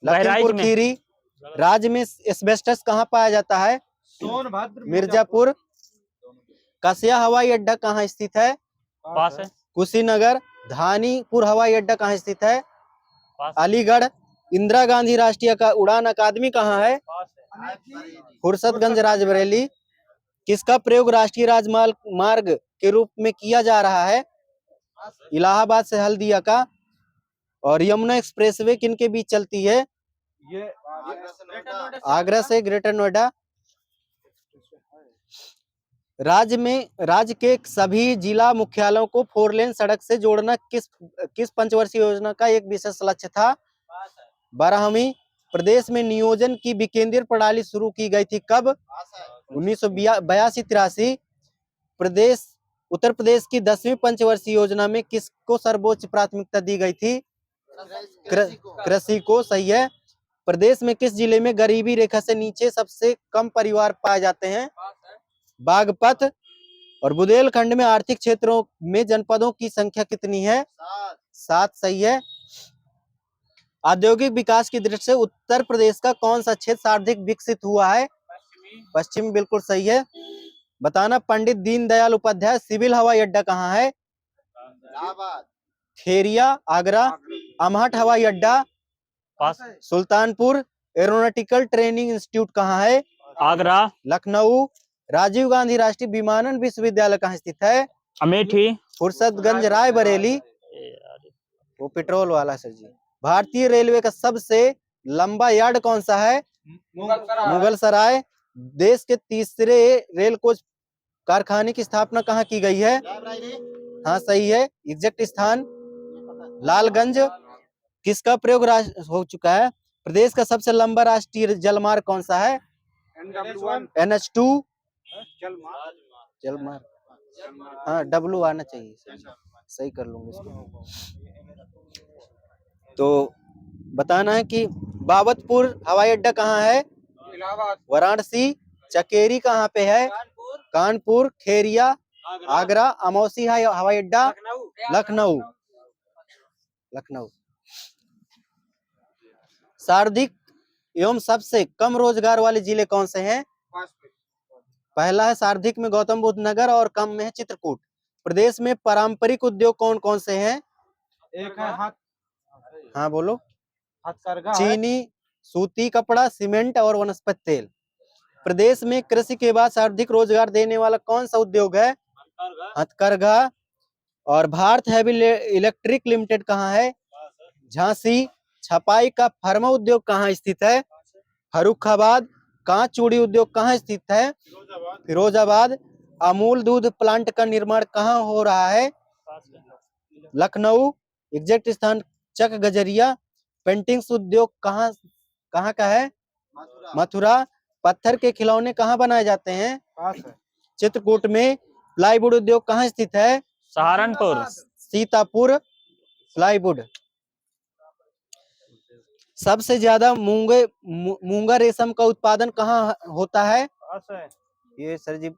लखीमपुर में। खीरी। राज्य में एस्बेस्टस कहाँ पाया जाता है? सोनभद्र मिर्जापुर। कसिया हवाई अड्डा कहाँ स्थित है? पास है। कुशीनगर। धानीपुर हवाई अड्डा कहाँ स्थित है? पास। अलीगढ़। इंदिरा गांधी राष्ट्रीय उड़ान अकादमी कहाँ है? फुर्सतगंज राजबरेली। किसका प्रयोग राष्ट्रीय राजमार्ग के रूप में किया जा रहा है? इलाहाबाद से हल्दिया का। और यमुना एक्सप्रेसवे किनके बीच चलती है? ये आगरा से ग्रेटर नोएडा। राज्य के सभी जिला मुख्यालयों को 4 लेन सड़क से जोड़ना किस पंचवर्षीय योजना का एक विशेष लक्ष्य था? 12वीं। प्रदेश में नियोजन की विकेंद्रीय प्रणाली शुरू की गई थी कब? 1982-83। उत्तर प्रदेश की 10वीं पंचवर्षीय योजना में किसको सर्वोच्च प्राथमिकता दी गई थी? कृषि को। सही है। प्रदेश में किस जिले में गरीबी रेखा से नीचे सबसे कम परिवार पाए जाते हैं? बागपत। और बुंदेलखंड में आर्थिक क्षेत्रों में जनपदों की संख्या कितनी है? 7। सही है। औद्योगिक विकास की दृष्टि से उत्तर प्रदेश का कौन सा क्षेत्र सर्वाधिक विकसित हुआ है? पश्चिमी। बिल्कुल सही है। बताना पंडित दीनदयाल उपाध्याय सिविल हवाई अड्डा कहाँ है? खेरिया आगरा। अमहट हवाई अड्डा पास। सुल्तानपुर। एरोनॉटिकल ट्रेनिंग इंस्टीट्यूट कहाँ है? आगरा। लखनऊ। राजीव गांधी राष्ट्रीय विमानन विश्वविद्यालय कहाँ स्थित है? अमेठी। फुर्सतगंज रायबरेली। वो पेट्रोल वाला सर जी। भारतीय रेलवे का सबसे लंबा यार्ड कौन सा है? मुगल सराय। देश के तीसरे रेल कोच कारखाने की स्थापना कहाँ की गई है? हाँ सही है। एग्जैक्ट स्थान लालगंज। किसका प्रयोग हो चुका है? प्रदेश का सबसे लंबा राष्ट्रीय जलमार्ग कौन सा है? NH2 जलमार्ग। हाँ W आना चाहिए। सही कर लूंगा इसको। तो बताना है कि बाबतपुर हवाई अड्डा कहाँ है? वाराणसी। चकेरी कहाँ पे है? कानपुर। खेरिया आगरा। अमौसी हवाई अड्डा लखनऊ। सर्वाधिक एवं सबसे कम रोजगार वाले जिले कौन से हैं? पहला है सर्वाधिक में गौतम बुद्ध नगर और कम में है चित्रकूट। प्रदेश में पारंपरिक उद्योग कौन कौन से हैं? एक है हाथ। हाँ बोलो। हथकरघा। चीनी, सूती कपड़ा, सीमेंट और वनस्पति तेल। प्रदेश में कृषि के बाद सर्वाधिक रोजगार देने वाला कौन सा उद्योग है? हथकरघा। और भारत हैवी इलेक्ट्रिक लिमिटेड कहाँ है? झांसी। छपाई का फर्मा उद्योग कहाँ स्थित है? फर्रुखाबाद। कांच चूड़ी उद्योग कहाँ स्थित है? फिरोजाबाद। अमूल दूध प्लांट का निर्माण कहाँ हो रहा है? लखनऊ। एग्जैक्ट स्थान चक गजरिया। पेंटिंग्स उद्योग कहाँ का है? मथुरा। पत्थर के खिलौने कहाँ बनाए जाते हैं? चित्रकूट में। प्लाईवुड उद्योग कहाँ स्थित है? सहारनपुर। सीतापुर। प्लाईवुड। सबसे ज्यादा मूंगा रेशम का उत्पादन कहाँ होता है? ये सर जी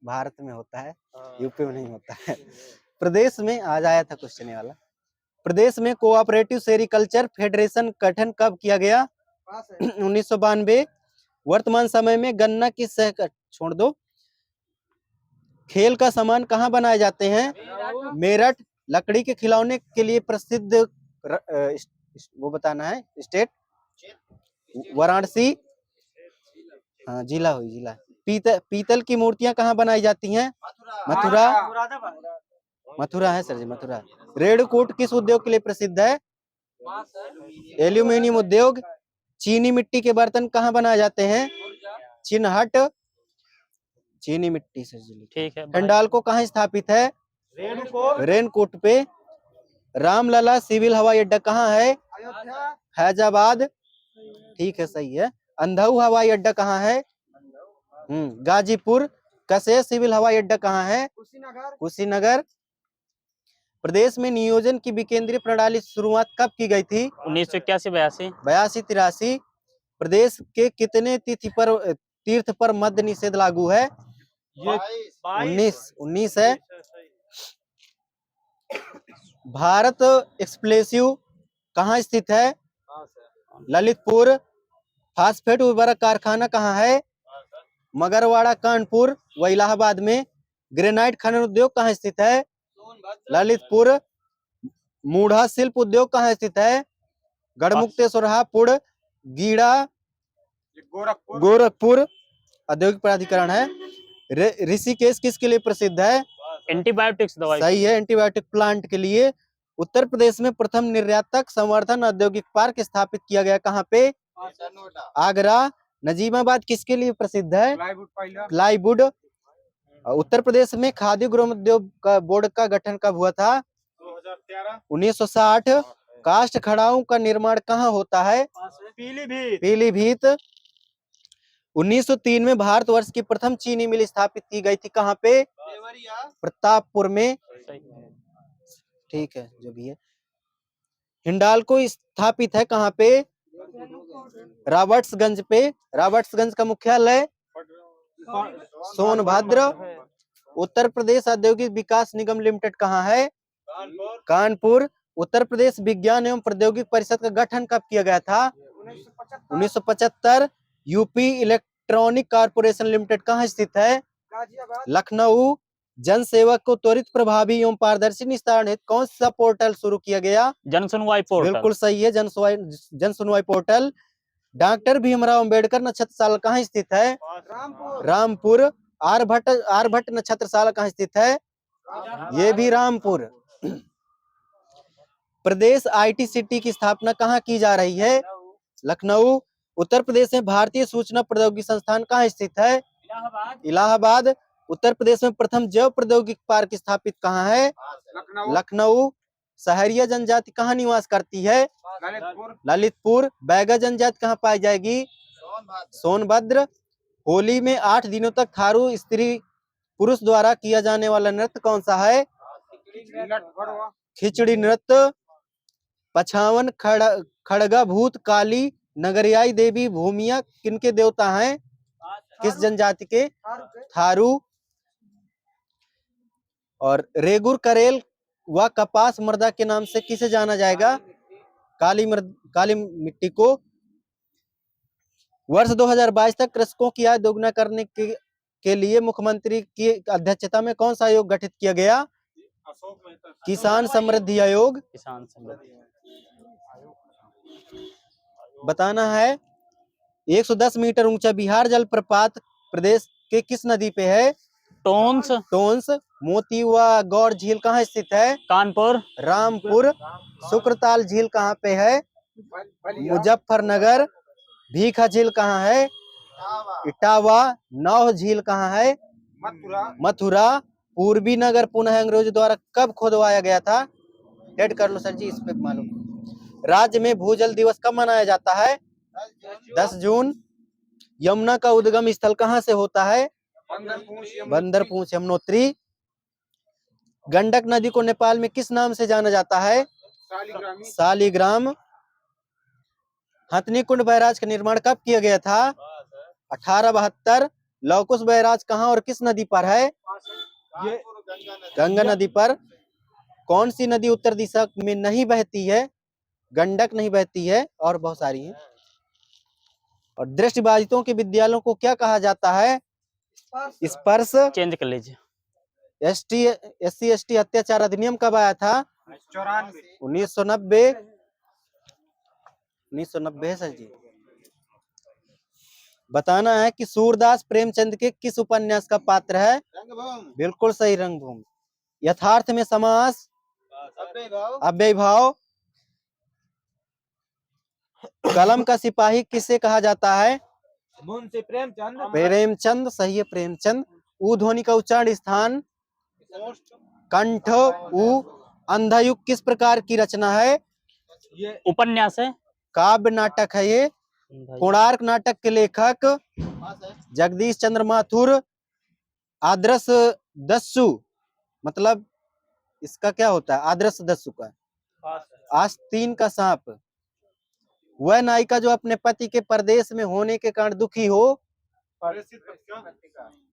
भारत में होता है, यूपी में नहीं होता है। प्रदेश में आज आया था क्वेश्चन वाला। प्रदेश में कोऑपरेटिव सेरिकल्चर फेडरेशन गठन कब किया गया? 1992। वर्तमान समय में गन्ना की छोड़ दो। खेल का सामान कहाँ बनाए जाते हैं? मेरठ। लकड़ी के खिलौने के लिए प्रसिद्ध वो बताना है स्टेट। वाराणसी। हाँ जिला हुई जिला। पीतल की मूर्तियां कहाँ बनाई जाती हैं? मथुरा। मथुरा है सर जी, मथुरा। रेणुकूट किस उद्योग के लिए प्रसिद्ध है? एल्यूमिनियम उद्योग। चीनी मिट्टी के बर्तन कहाँ बनाए जाते हैं? चिन्हट। चीनी मिट्टी से ठीक है। हिंडाल्को कहाँ स्थापित है? रेनकोट पे। रामलला सिविल हवाई अड्डा कहाँ है? फैजाबाद। ठीक है, सही है। अंधऊ हवाई अड्डा कहाँ है? गाजीपुर। कसे सिविल हवाई अड्डा कहाँ है? कुशीनगर। प्रदेश में नियोजन की विकेंद्रीय प्रणाली शुरुआत कब की गई थी? 1981-82। 82-83। प्रदेश के कितने तीर्थ पर मद्य निषेध लागू है? 19 है। भारत एक्सप्लेसिव कहाँ स्थित है? ललितपुर। फास्फेट उर्वरक कारखाना कहाँ है? मगरवाड़ा, कानपुर व इलाहाबाद में। ग्रेनाइट खनन उद्योग कहाँ स्थित है? ललितपुर। मूढ़ा शिल्प उद्योग कहाँ स्थित है? गढ़मुक्तेश्वर, हापुड़, गीड़ा, गोरखपुर। औद्योगिक प्राधिकरण है। ऋषिकेश किसके लिए प्रसिद्ध है? एंटीबायोटिक्स दवाई। सही है, एंटीबायोटिक प्लांट के लिए। उत्तर प्रदेश में प्रथम निर्यातक संवर्धन औद्योगिक पार्क स्थापित किया गया कहाँ पे? आगरा। नजीमाबाद किसके लिए प्रसिद्ध है? प्लाईवुड। उत्तर प्रदेश में खादी ग्रामोद्योग का बोर्ड का गठन कब हुआ था? 1960। काष्ठ खड़ाओं का निर्माण कहाँ होता है? पीलीभीत। 1903 में भारतवर्ष की प्रथम चीनी मिल स्थापित की गई थी कहाँ पे? प्रतापपुर में। ठीक है, जो भी है। हिंडाल्को स्थापित है कहाँ पे? रॉबर्ट्सगंज पे। रॉबर्ट्सगंज का मुख्यालय सोनभद्र। उत्तर प्रदेश औद्योगिक विकास निगम लिमिटेड कहाँ है? कानपुर। उत्तर प्रदेश विज्ञान एवं प्रौद्योगिक परिषद का गठन कब किया गया था? 1975। यूपी इलेक्ट्रॉनिक कॉर्पोरेशन लिमिटेड कहाँ स्थित है? लखनऊ। जन सेवक को त्वरित, प्रभावी एवं पारदर्शी निस्तारण हेतु कौन सा पोर्टल शुरू किया गया? जन सुनवाई पोर्टल। बिल्कुल सही है, जन सुनवाई पोर्टल। डॉक्टर भीमराव अंबेडकर नक्षत्रशाला कहाँ स्थित है? रामपुर। आर्यभट्ट नक्षत्रशाला कहाँ स्थित है? ये भी रामपुर। प्रदेश आईटी सिटी की स्थापना कहाँ की जा रही है? लखनऊ। उत्तर प्रदेश में भारतीय सूचना प्रौद्योगिकी संस्थान कहाँ स्थित है? इलाहाबाद। उत्तर प्रदेश में प्रथम जैव प्रौद्योगिकी पार्क स्थापित कहाँ है? लखनऊ। सहरिया जनजाति कहाँ निवास करती है? ललितपुर। बैगा जनजाति कहाँ पाई जाएगी? सोनभद्र। होली में 8 दिनों तक थारू स्त्री पुरुष द्वारा किया जाने वाला नृत्य कौन सा है? खिचड़ी नृत्य। 55 खड़गा भूत काली नगरियाई देवी भूमिया किनके देवता हैं? किस जनजाति के? थारू। और रेगुर करेल व कपास मृदा के नाम से किसे जाना जाएगा? काली मिट्टी को। वर्ष 2022 तक कृषकों की आय दोगुना करने के लिए मुख्यमंत्री की अध्यक्षता में कौन सा आयोग गठित किया गया? किसान समृद्धि आयोग। किसान समृद्धि बताना है। 110 मीटर ऊंचा बिहार जलप्रपात प्रदेश के किस नदी पे है? टोंस। मोती व गौर झील कहाँ स्थित है? कानपुर। रामपुर। शुक्रताल झील कहाँ पे है? मुजफ्फरनगर। भीखा झील कहाँ है? इटावा। नौह झील कहाँ है? मथुरा। पूर्वी नगर पुनः अंग्रेजों द्वारा कब खुदवाया गया था? डेट कर लो सर जी, इस पे मालूम। राज्य में भूजल दिवस कब मनाया जाता है? 10 जून। यमुना का उद्गम स्थल कहाँ से होता है? बंदरपूंछ यमुनोत्री। गंडक नदी को नेपाल में किस नाम से जाना जाता है? शालिग्राम। हथनी कुंड बैराज का निर्माण कब किया गया था? 1872। लौकुश बैराज कहाँ और किस नदी पर है? गंगा नदी पर। कौन सी नदी उत्तर दिशा में नहीं बहती है? गंडक नहीं बहती है और बहुत सारी हैं। और दृष्टिबाधितों के विद्यालयों को क्या कहा जाता है? स्पर्श। चेंज कर लीजिए। SC ST अत्याचार अधिनियम कब आया था? 1990। 1990 है सर जी। बताना है कि सूरदास प्रेमचंद के किस उपन्यास का पात्र है? बिल्कुल सही, रंगभूमि। यथार्थ में समास, अव्ययीभाव। कलम का सिपाही किसे कहा जाता है? मुंशी प्रेमचंद। प्रेमचंद, सही है, प्रेमचंद। ऊ ध्वनि का उच्चारण स्थान कंठ, ऊ। अंधायुग किस प्रकार की रचना है? ये उपन्यास है। काव्य नाटक है ये। कोणार्क नाटक के लेखक जगदीश चंद्र माथुर। आदर्श दस्यु मतलब इसका क्या होता है? आदर्श दस्यु का आस्तीन का सांप। वह नायिका जो अपने पति के परदेश में होने के कारण दुखी हो।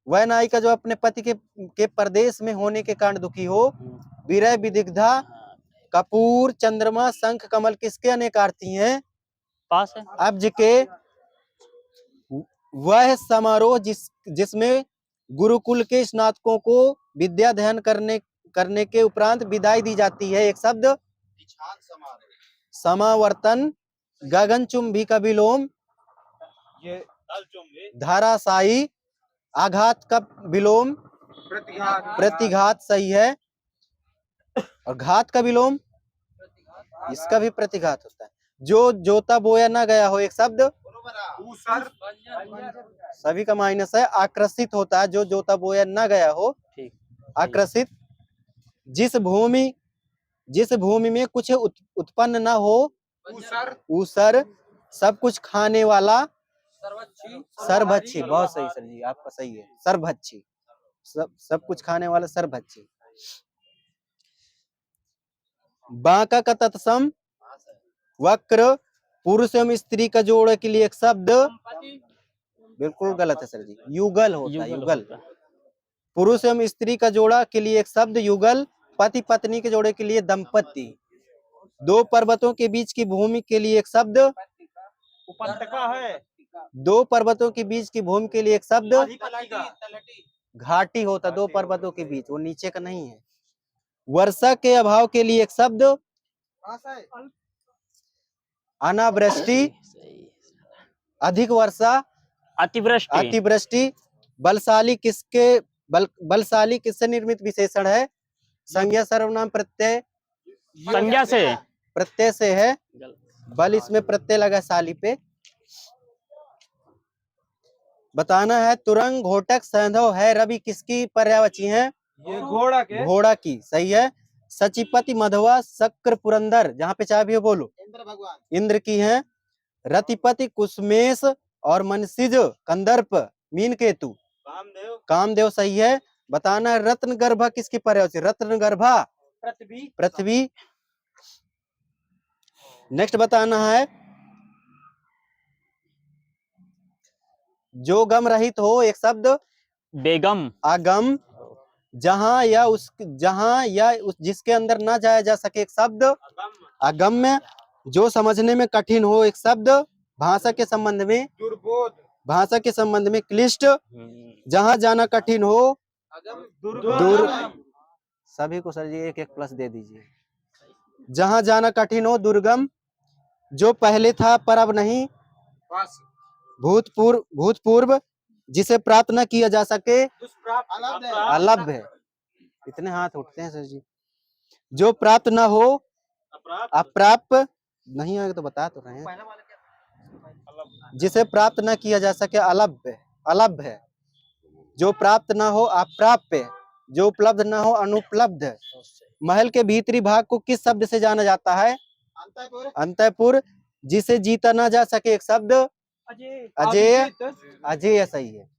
वह नायिका जो अपने पति के परदेश में होने के कारण दुखी हो। विरह, विदिग्धा, कपूर, चंद्रमा, शंख, कमल किसके अनेकार्थी हैं? पास है। अब्ज के। वह समारोह जिसमें गुरुकुल के स्नातकों को विद्या अध्ययन करने के उपरांत विदाई दी जाती है, एक शब्द? समावर्तन। गगनचुंबी का विलोम? ये धाराशायी। आघात का विलोम? प्रतिघात, सही है। और घात का विलोम? इसका भी प्रतिघात होता है। जो जोता बोया ना गया हो, एक शब्द? सभी का माइनस है। आकर्षित होता है जो जोता बोया ना गया हो, ठीक। आकर्षित। जिस भूमि में कुछ उत्पन्न ना हो, ऊसर। सब कुछ खाने वाला? सर्वभक्षी। बहुत सही सर जी, आपका सही है, सर्वभक्षी। सब कुछ खाने वाला सर्वभक्षी। बांका का तत्सम? वक्र। पुरुष एवं स्त्री का जोड़ के लिए एक शब्द? बिल्कुल गलत है सर जी, युगल होता है, युगल। पुरुष एवं स्त्री का जोड़ा के लिए एक शब्द युगल। पति पत्नी के जोड़े के लिए दंपति। दो पर्वतों के बीच की भूमि के लिए एक शब्द? उपत्यका है। दो पर्वतों के बीच की भूमि के लिए एक शब्द? घाटी होता दो पर्वतों के बीच, वो नीचे का नहीं है। वर्षा के अभाव के लिए एक शब्द? अनावृष्टि। अधिक वर्षा? अतिवृष्टि। अतिवृष्टि। बलशाली किससे निर्मित विशेषण है? संज्ञा, सर्वनाम, प्रत्यय? संज्ञा से। प्रत्यय से है। बल इसमें प्रत्यय लगा शाली पे। बताना है तुरंग, घोटक, सैंधव, है रवि किसकी पर्यायवाची है? ये घोड़ा के। घोड़ा की, सही है। सचिपति, मधवा, शक्र, पुरंदर, जहाँ पे चाबी हो बोलो। इंद्र की है। रतिपति, कुसमेश और मनसिज, कंदर्प, मीन केतु, कामदेव, सही है। बताना है रत्न गर्भा किसकी पर्यायवाची? रत्न गर्भा पृथ्वी। नेक्स्ट बताना है जो गम रहित हो, एक शब्द? बेगम। आगम। जहां या जिसके अंदर ना जाया जा सके, एक शब्द? अगम्य। जो समझने में कठिन हो, एक शब्द? भाषा के संबंध में? दुर्बोध। भाषा के संबंध में क्लिष्ट। जहां जाना कठिन हो? दूर। सभी को सर जी एक एक प्लस दे दीजिए। जहां जाना कठिन हो, दुर्गम। जो पहले था पर अब नहीं? भूतपूर्व। जिसे प्राप्त न किया जा सके? अलभ्य है। इतने हाथ उठते हैं सर जी। जो प्राप्त न हो? अप्राप्य। नहीं आएगा तो बता तो रहे हैं। जिसे प्राप्त न किया जा सके अलभ्य है। जो प्राप्त न हो अप्राप्य। जो उपलब्ध न हो अनुपलब्ध। महल के भीतरी भाग को किस शब्द से जाना जाता है? अंतःपुर। जिसे जीता ना जा सके, एक शब्द? अजेय। अजेय, सही है।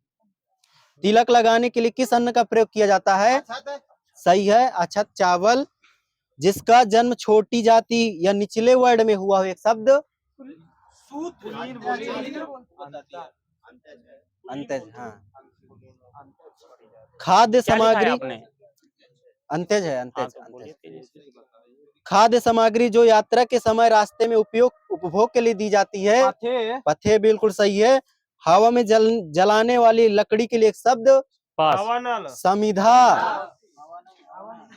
तिलक लगाने के लिए किस अन्न का प्रयोग किया जाता है? सही है, अक्षत, चावल। जिसका जन्म छोटी जाति या निचले वर्ण में हुआ हो, एक शब्द? अंत्यज। हाँ। खाद्य सामग्री। अंत्यज है, अंत्यज। खाद्य सामग्री जो यात्रा के समय रास्ते में उपभोग के लिए दी जाती है। पथे पथे बिल्कुल सही है। हवा में जलाने वाली लकड़ी के लिए एक शब्द पास। हवानल समिधा।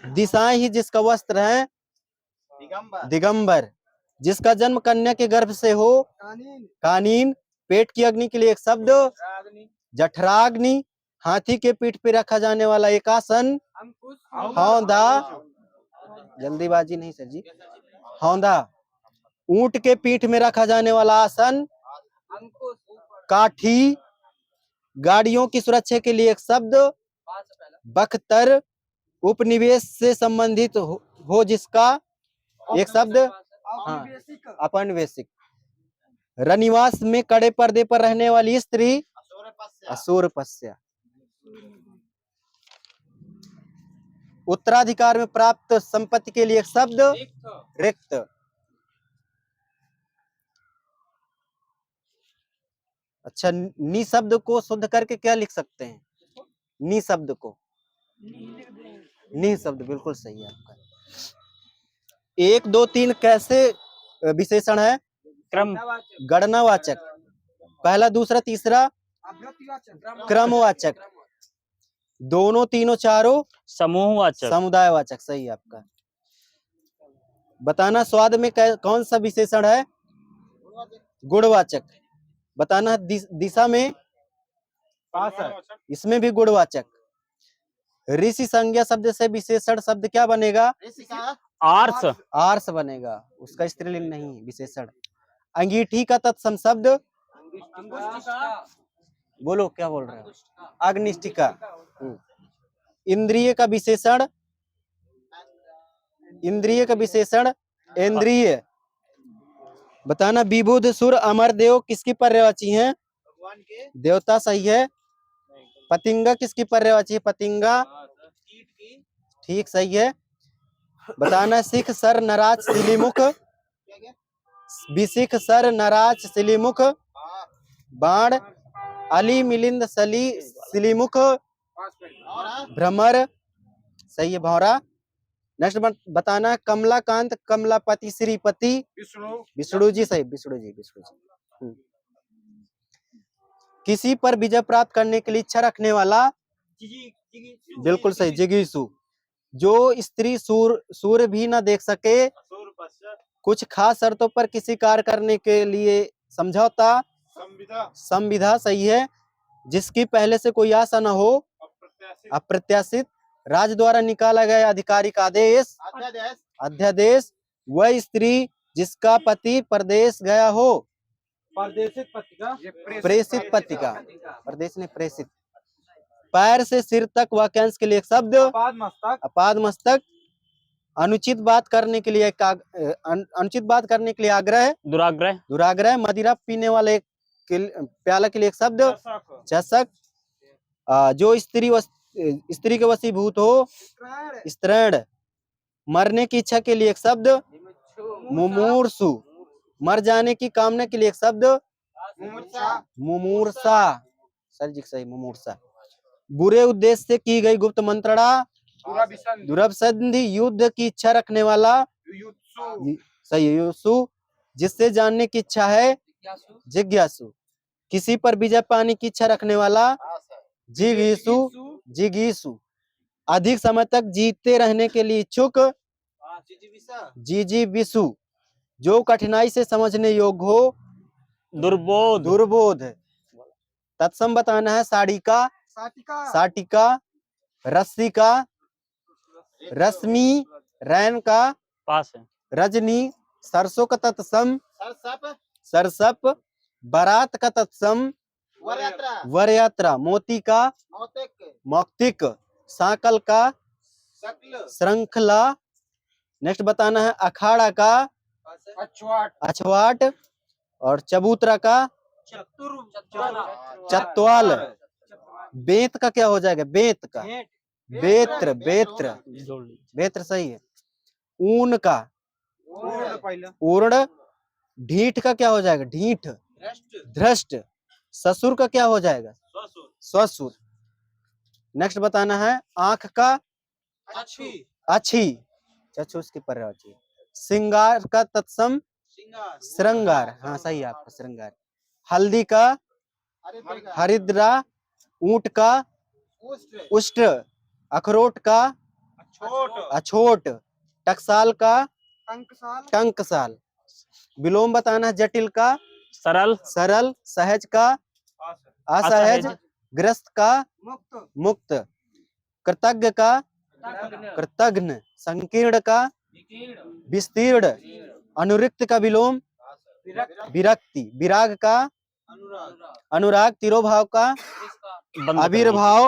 दिशाएं ही जिसका वस्त्र है दिगंबर। जिसका जन्म कन्या के गर्भ से हो कानीन। पेट की अग्नि के लिए एक शब्द जठराग्नि। हाथी के पीठ पे रखा जाने वाला एक आसन हौंदा। जल्दीबाजी नहीं सर जी, हौंदा। ऊंट के पीठ में रखा जाने वाला आसन काठी। गाड़ियों की सुरक्षा के लिए एक शब्द बख्तर। उपनिवेश से संबंधित हो जिसका एक शब्द हाँ औपनिवेशिक। रनिवास में कड़े पर्दे पर रहने वाली स्त्री असूरपस्या। उत्तराधिकार में प्राप्त संपत्ति के लिए एक शब्द रिक्त। अच्छा, नी शब्द को शुद्ध करके क्या लिख सकते हैं? नी शब्द को नी शब्द बिल्कुल सही है आपका। 1 2 3 कैसे विशेषण है? क्रम गणनावाचक। पहला दूसरा तीसरा क्रमवाचक। दोनों तीनों चारों समूहवाचक। समुदायवाचक। सही है आपका। बताना स्वाद में कौन सा विशेषण है? गुणवाचक। बताना दिशा में पास है। इसमें भी गुणवाचक। ऋषि संज्ञा शब्द से विशेषण शब्द क्या बनेगा? आर्स। आर्स बनेगा, उसका स्त्रीलिंग नहीं विशेषण। अंगीठी का तत्सम शब्द बोलो, क्या बोल रहे हो? अग्निष्ठिका। इंद्रिय का विशेषण इंद्रिय। बताना विबुध सुर अमर देव किसकी पर्यायवाची हैं? देवता। सही है। पतिंगा किसकी पर्यायवाची है? पतिंगा। ठीक, सही है। बताना सिख सर नराज सिलीमुख। बिसिख सर नराज सिलीमुख बाण। अली मिलिंद सली सिलीमुख भ्रमर। सही है, भौरा। नेक्स्ट बताना कमलाकांत कमलापति श्रीपति विष्णु जी। सही, विष्णु जी। किसी पर विजय प्राप्त करने के लिए इच्छा रखने वाला बिल्कुल सही, जिगीषु। जो स्त्री सूर्य भी न देख सके। कुछ खास शर्तों पर किसी कार्य करने के लिए समझौता संविदा। सही है। जिसकी पहले से कोई आशा न हो अप्रत्याशित। राज द्वारा निकाला गया आधिकारिक आदेश अध्यादेश। वह स्त्री जिसका पति परदेश गया हो परदेशित पत्रिका प्रेषित पत्रिका। परदेश ने प्रेषित। पैर से सिर तक वाक्यांश के लिए एक शब्द अपाद मस्तक। अनुचित बात करने के लिए आग्रह दुराग्रह। मदिरा पीने वाले प्याला के लिए एक शब्द चषक। जो स्त्री के वशीभूत हो स्त्रीण। मरने की इच्छा के लिए एक शब्द मुमूर्षु। मर जाने की कामना के लिए एक शब्द मुमूर्षा। सर जी सही, मुमूर्षा। बुरे उद्देश्य से की गई गुप्त मंत्रणा दुरभिसंधि। युद्ध की इच्छा रखने वाला सही, युत्सु। जिससे जानने की इच्छा है जिज्ञासु। किसी पर विजय पाने की इच्छा रखने वाला जिगीषु। अधिक समय तक जीते रहने के लिए इच्छुक जिजीविषु। जो कठिनाई से समझने योग्य हो दुर्बोध। तत्सम बताना है साटिका रस्सी का रश्मि रैन का पास है। रजनी। सरसों का तत्सम सरसप। बारात का तत्सम वरयात्रा। मोती का मौक्तिक। सांकल का श्रृंखला। नेक्स्ट बताना है अखाड़ा का अछवाट और चबूतरा का चतवाल। बेत का क्या हो जाएगा? बेत का बेत्र सही है। ऊन का ऊर्ण। ढीठ का क्या हो जाएगा? ढीठ धृष्ट। ससुर का क्या हो जाएगा? ससुर। नेक्स्ट बताना है आंख का अच्छी। चक्षु उसकी पर्यायवाची। श्रृंगार का तत्सम श्रृंगार, हाँ सही है आपका श्रृंगार। हल्दी का हरिद्रा, ऊंट का उष्ट, अखरोट का अछोट, टकसाल का टंकसाल, विलोम बताना है जटिल का सरल, सरल, सहज का असहज, ग्रस्त का मुक्त, कृतज्ञ का कृतघ्न, संकीर्ण का विस्तीर्ण, अनुरिक्त का विलोम विरक्ति, विराग का अनुराग, तिरोभाव का बंद करें। आविर्भाव,